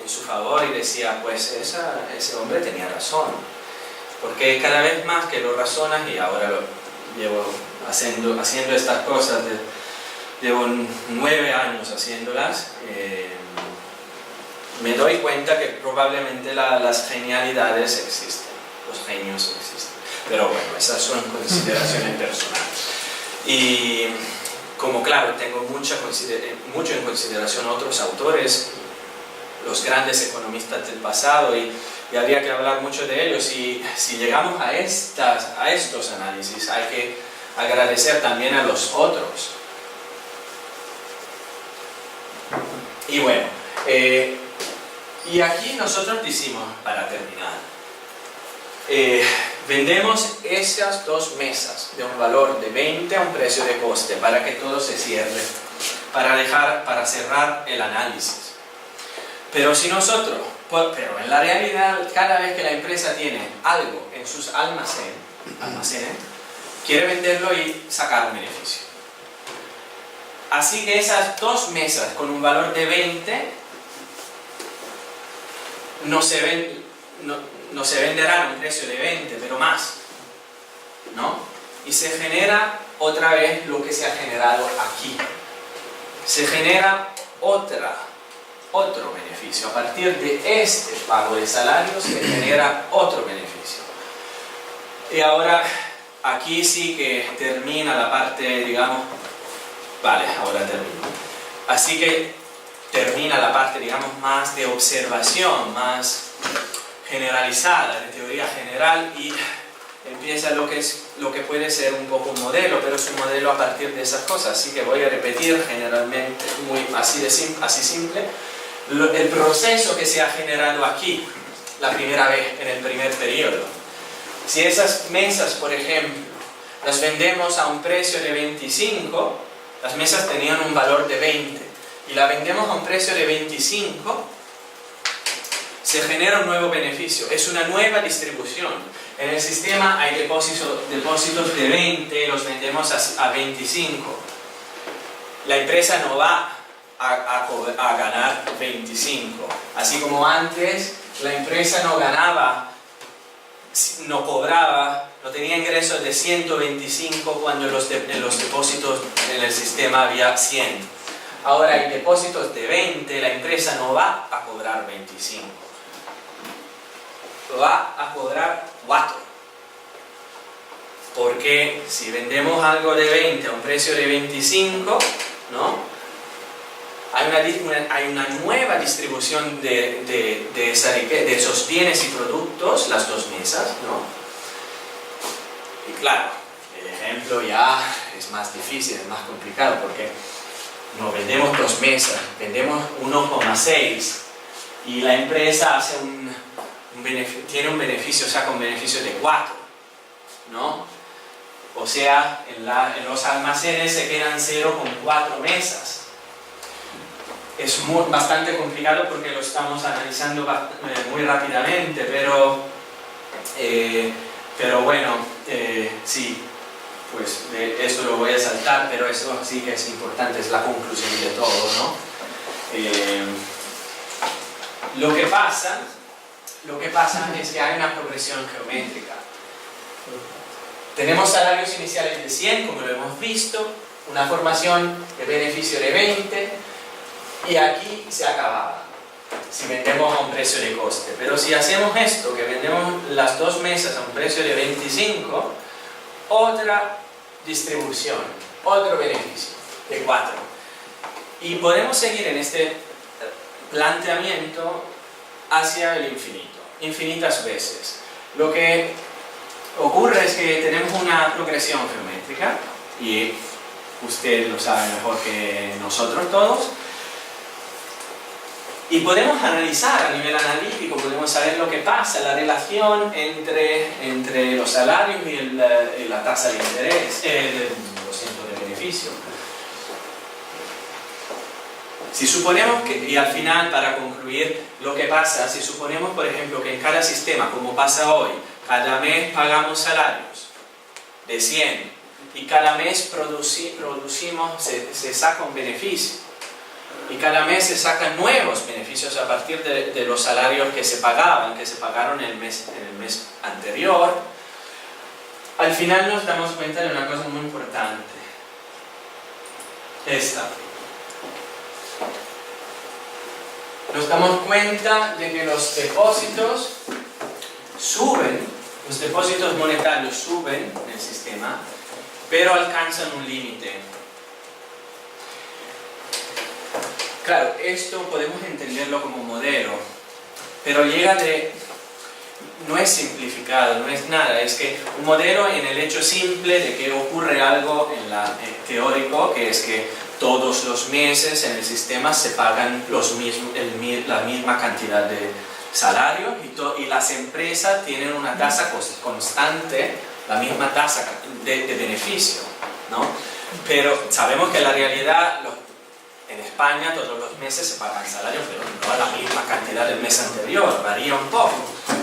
en su favor y decía, pues ese hombre tenía razón. Porque cada vez más que lo razonas, y ahora llevo haciendo estas cosas, llevo 9 años haciéndolas, me doy cuenta que probablemente las genialidades existen, los genios existen. Pero bueno, esas son consideraciones personales. Y como claro, tengo mucho en consideración otros autores, los grandes economistas del pasado, y habría que hablar mucho de ellos, y si llegamos a estos análisis hay que agradecer también a los otros. Y bueno, y aquí nosotros decimos, para terminar, vendemos esas 2 mesas de un valor de 20 a un precio de coste para que todo se cierre, para cerrar el análisis. Pero pero en la realidad, cada vez que la empresa tiene algo en sus almacenes, quiere venderlo y sacar un beneficio. Así que esas 2 mesas con un valor de 20 no se venderá a un precio de 20, pero más, ¿no? Y se genera otra vez lo que se ha generado aquí. Se genera otro beneficio. A partir de este pago de salarios se genera otro beneficio. Y ahora, aquí sí que termina la parte, digamos, vale, ahora termino. Así que termina la parte, digamos, más de observación, más generalizada, de teoría general, y empieza lo que puede ser un poco un modelo, pero es un modelo a partir de esas cosas. Así que voy a repetir generalmente, así simple, el proceso que se ha generado aquí, la primera vez, en el primer periodo. Si esas mesas, por ejemplo, las vendemos a un precio de 25, las mesas tenían un valor de 20, y la vendemos a un precio de 25, se genera un nuevo beneficio, es una nueva distribución. En el sistema hay depósitos de 20, los vendemos a 25. La empresa no va a ganar 25. Así como antes, la empresa no cobraba, no tenía ingresos de 125 cuando en los depósitos en el sistema había 100. Ahora hay depósitos de 20, la empresa no va a cobrar 25. Va a cobrar 4. Porque si vendemos algo de 20 a un precio de 25, ¿no? Hay una nueva distribución de esos bienes y productos, las dos mesas, ¿no? Y claro, el ejemplo ya es más difícil, es más complicado, porque no vendemos 2 mesas, vendemos 1,6 y la empresa hace tiene un beneficio, saca un beneficio de 4, ¿no? O sea, en los almacenes se quedan 0,4 mesas. Es bastante complicado porque lo estamos analizando muy rápidamente, pero bueno, sí, pues esto lo voy a saltar, pero eso sí que es importante, es la conclusión de todo, ¿no? Lo que pasa es que hay una progresión geométrica. Tenemos salarios iniciales de 100, como lo hemos visto, una formación de beneficio de 20, y aquí se acababa, si vendemos a un precio de coste. Pero si hacemos esto, que vendemos las 2 mesas a un precio de 25, otra distribución, otro beneficio de 4. Y podemos seguir en este planteamiento hacia el infinito, infinitas veces. Lo que ocurre es que tenemos una progresión geométrica, y usted lo sabe mejor que nosotros todos, y podemos analizar a nivel analítico, podemos saber lo que pasa, la relación entre los salarios y la tasa de interés, de beneficio. Si suponemos que, y al final, para concluir lo que pasa, si suponemos, por ejemplo, que en cada sistema, como pasa hoy, cada mes pagamos salarios de 100 y cada mes producimos, se saca un beneficio. Y cada mes se sacan nuevos beneficios a partir de los salarios que se pagaron en el mes anterior. Al final nos damos cuenta de una cosa muy importante. Nos damos cuenta de que los depósitos suben, los depósitos monetarios suben en el sistema, pero alcanzan un límite. Claro, esto podemos entenderlo como modelo, pero no es simplificado, no es nada, es que un modelo en el hecho simple de que ocurre algo teórico, que es que todos los meses en el sistema se pagan la misma cantidad de salario y las empresas tienen una tasa constante, la misma tasa de beneficio, ¿no? Pero sabemos que la realidad, en España todos los meses se pagan salarios, pero no a la misma cantidad del mes anterior, varía un poco.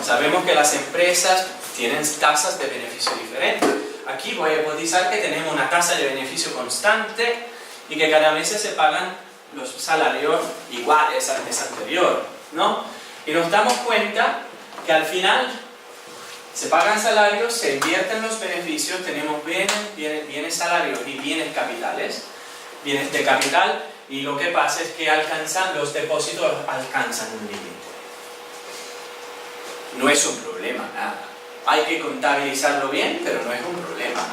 Sabemos que las empresas tienen tasas de beneficio diferentes. Aquí voy a hipotetizar que tenemos una tasa de beneficio constante y que cada mes se pagan los salarios iguales al mes anterior, ¿no? Y nos damos cuenta que al final se pagan salarios, se invierten los beneficios, tenemos bienes salarios y bienes capitales, bienes de capital, y lo que pasa es que los depósitos alcanzan un límite. No es un problema, nada. Hay que contabilizarlo bien, pero no es un problema.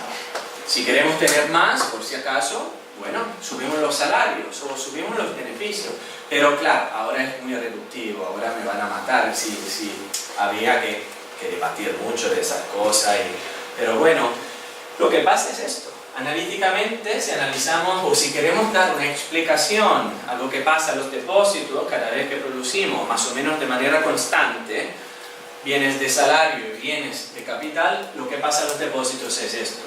Si queremos tener más, por si acaso, bueno, subimos los salarios o subimos los beneficios. Pero claro, ahora es muy reductivo, ahora me van a matar si había que debatir mucho de esas cosas. Pero bueno, lo que pasa es esto. Analíticamente, si analizamos o si queremos dar una explicación a lo que pasa en los depósitos cada vez que producimos, más o menos de manera constante, bienes de salario y bienes de capital, lo que pasa en los depósitos es esto.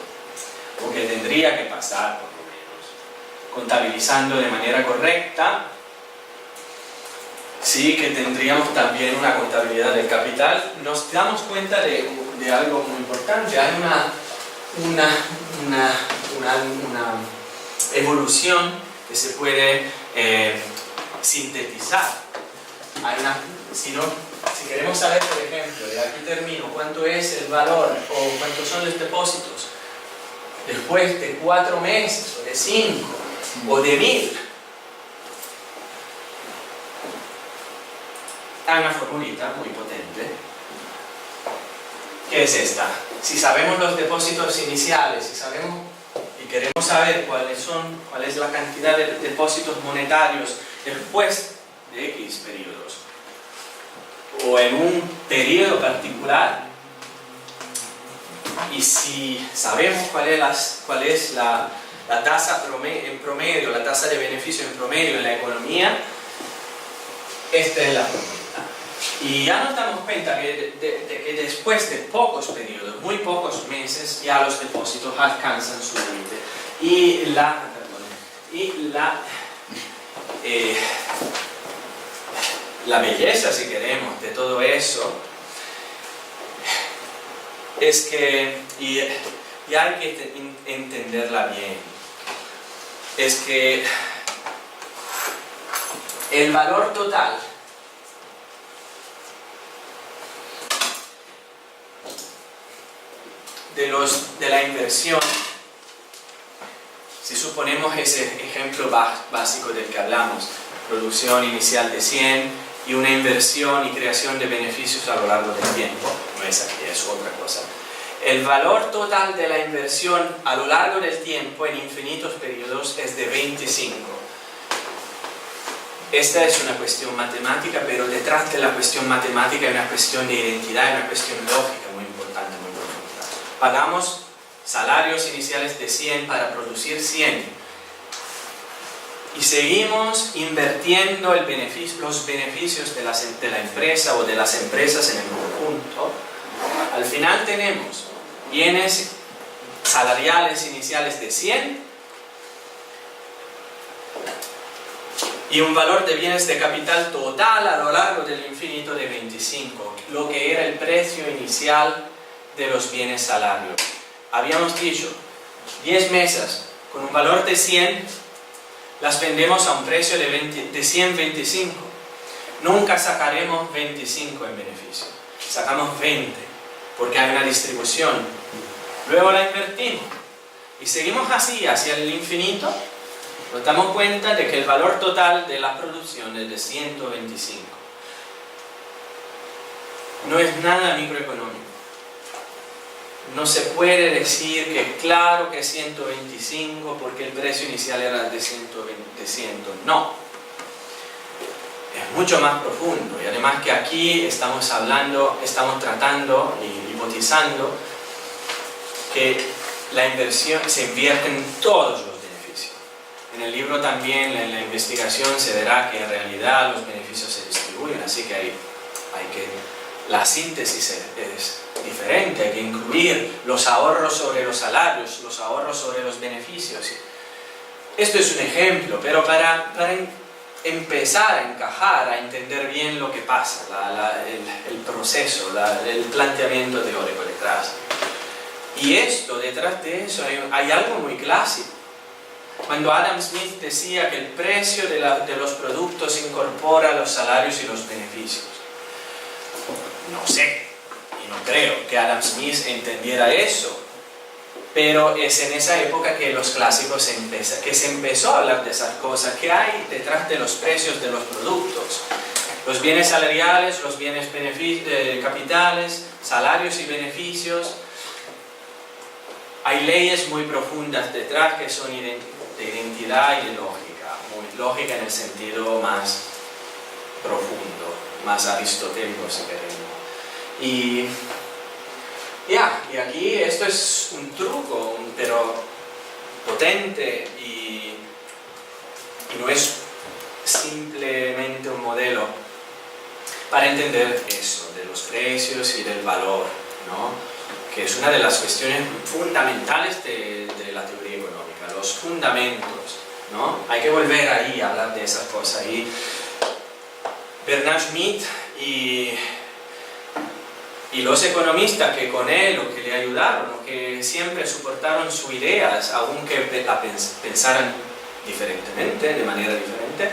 Lo que tendría que pasar, por lo menos, contabilizando de manera correcta, sí que tendríamos también una contabilidad del capital. Nos damos cuenta de algo muy importante. Hay una evolución que se puede sintetizar. Si queremos saber, por ejemplo, de aquí termino, cuánto es el valor o cuántos son los depósitos después de 4 meses, o de 5, o de 1000, hay una formulita muy potente, que es esta. Si sabemos los depósitos iniciales, y queremos saber cuál es la cantidad de depósitos monetarios después de X periodos, o en un periodo particular, y si sabemos cuál es la tasa en promedio, la tasa de beneficio en promedio en la economía, esta es la fórmula. Y ya nos damos cuenta de que después de pocos periodos, muy pocos meses, ya los depósitos alcanzan su límite. Y la belleza, si queremos, de todo eso es que, y hay que entenderla bien, es que el valor total de la inversión, si suponemos ese ejemplo básico del que hablamos, producción inicial de 100 y una inversión y creación de beneficios a lo largo del tiempo, no es aquí, es otra cosa. El valor total de la inversión a lo largo del tiempo en infinitos periodos es de 25. Esta es una cuestión matemática, pero detrás de la cuestión matemática hay una cuestión de identidad, una cuestión lógica muy importante, muy profunda. Pagamos salarios iniciales de 100 para producir 100. Y seguimos invirtiendo los beneficios de la empresa o de las empresas en el conjunto. Al final tenemos bienes salariales iniciales de 100 y un valor de bienes de capital total a lo largo del infinito de 25, lo que era el precio inicial de los bienes salarios. Habíamos dicho, 10 mesas con un valor de 100 las vendemos a un precio de 125. Nunca sacaremos 25 en beneficio, sacamos 20, porque hay una distribución. Luego la invertimos y seguimos así hacia el infinito. Nos damos cuenta de que el valor total de la producción es de 125. No es nada microeconómico. No se puede decir que claro que 125 porque el precio inicial era de 100. No. Es mucho más profundo. Y además que aquí estamos tratando y hipotizando que la inversión se invierte en todos los beneficios. En el libro también, en la investigación, se verá que en realidad los beneficios se distribuyen, así que la síntesis es diferente, hay que incluir los ahorros sobre los salarios, los ahorros sobre los beneficios. Esto es un ejemplo, pero para empezar a encajar, a entender bien lo que pasa, el proceso, el planteamiento teórico detrás. Y detrás de eso hay algo muy clásico. Cuando Adam Smith decía que el precio de los productos incorpora los salarios y los beneficios. No sé, y no creo que Adam Smith entendiera eso, pero es en esa época que los clásicos se empezó a hablar de esas cosas, que hay detrás de los precios de los productos. Los bienes salariales, los bienes capitales, salarios y beneficios. Hay leyes muy profundas detrás que son de identidad y de lógica. Muy lógica en el sentido más profundo, más aristotélico si queremos. Y aquí esto es un truco, pero potente y no es simplemente un modelo para entender eso, de los precios y del valor, ¿no? Que es una de las cuestiones fundamentales de la teoría económica, los fundamentos, ¿no? Hay que volver ahí a hablar de esas cosas. Y Bernard Schmitt y los economistas que con él o que le ayudaron o que siempre soportaron sus ideas, aunque la pensaran diferentemente, de manera diferente,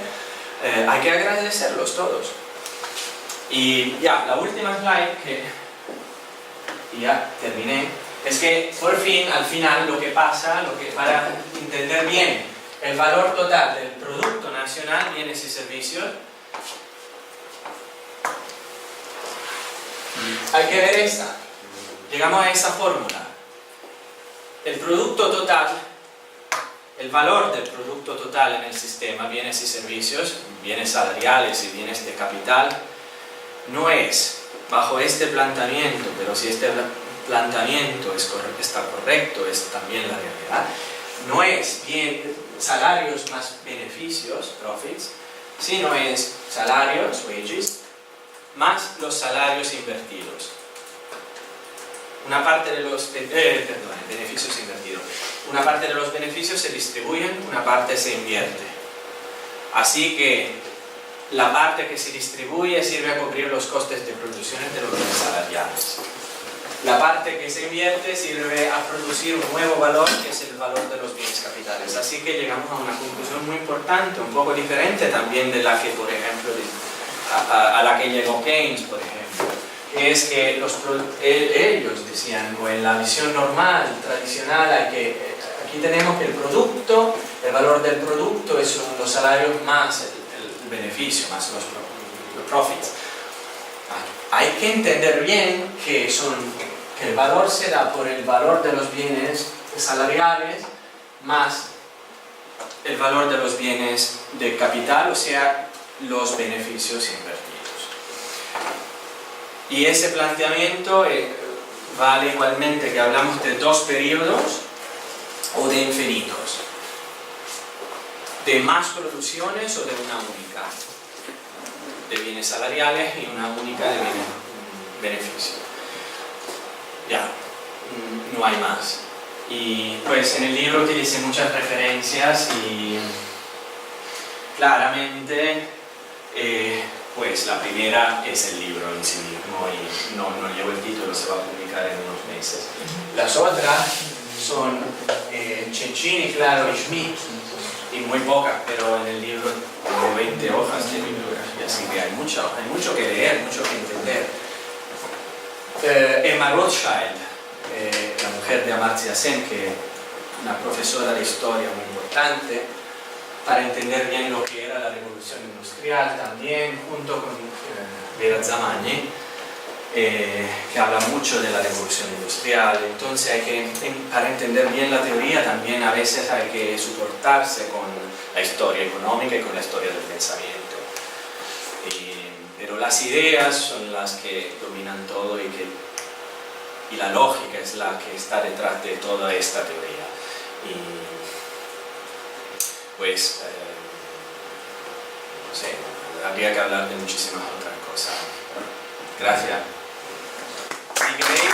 hay que agradecerlos todos. Y ya, la última slide y ya terminé, es que por fin, al final, lo que pasa, para entender bien el valor total del Producto Nacional, bienes y servicios, hay que ver esta. Llegamos a esa fórmula. El producto total, el valor del producto total en el sistema, bienes y servicios, bienes salariales y bienes de capital, no es bajo este planteamiento, pero si este planteamiento está correcto, es también la realidad, no es bien salarios más beneficios, profits, sino es salarios, wages, más los salarios invertidos. Una parte de los beneficios invertidos. Una parte de los beneficios se distribuyen, una parte se invierte. Así que la parte que se distribuye sirve a cubrir los costes de producción de los bienes salariales. La parte que se invierte sirve a producir un nuevo valor, que es el valor de los bienes capitales. Así que llegamos a una conclusión muy importante, un poco diferente también de la que, por ejemplo, a la que llegó Keynes, por ejemplo, que es que ellos decían, o en la visión normal, tradicional, aquí tenemos que el producto, el valor del producto son los salarios más el beneficio, más los profits. Hay que entender bien que el valor se da por el valor de los bienes salariales más el valor de los bienes de capital, o sea, los beneficios invertidos. Y ese planteamiento vale igualmente que hablamos de dos periodos o de infinitos, de más producciones o de una única, de bienes salariales y una única de beneficio. Ya, no hay más. Y pues en el libro utilicé muchas referencias y claramente pues la primera es el libro en sí mismo y no llevo el título, se va a publicar en unos meses. Las otras son Ceccini, Claro y Schmitt, y muy pocas, pero en el libro como 20 hojas de bibliografía, así que hay mucho que leer, mucho que entender. Emma Rothschild, la mujer de Amartya Sen, que es una profesora de historia muy importante, para entender bien lo que era la revolución industrial también, junto con Vera Zamagni, que habla mucho de la revolución industrial. Entonces para entender bien la teoría también a veces hay que soportarse con la historia económica y con la historia del pensamiento. Pero las ideas son las que dominan todo y la lógica es la que está detrás de toda esta teoría. Y pues, no sé, habría que hablar de muchísimas otras cosas. Gracias. Si queréis,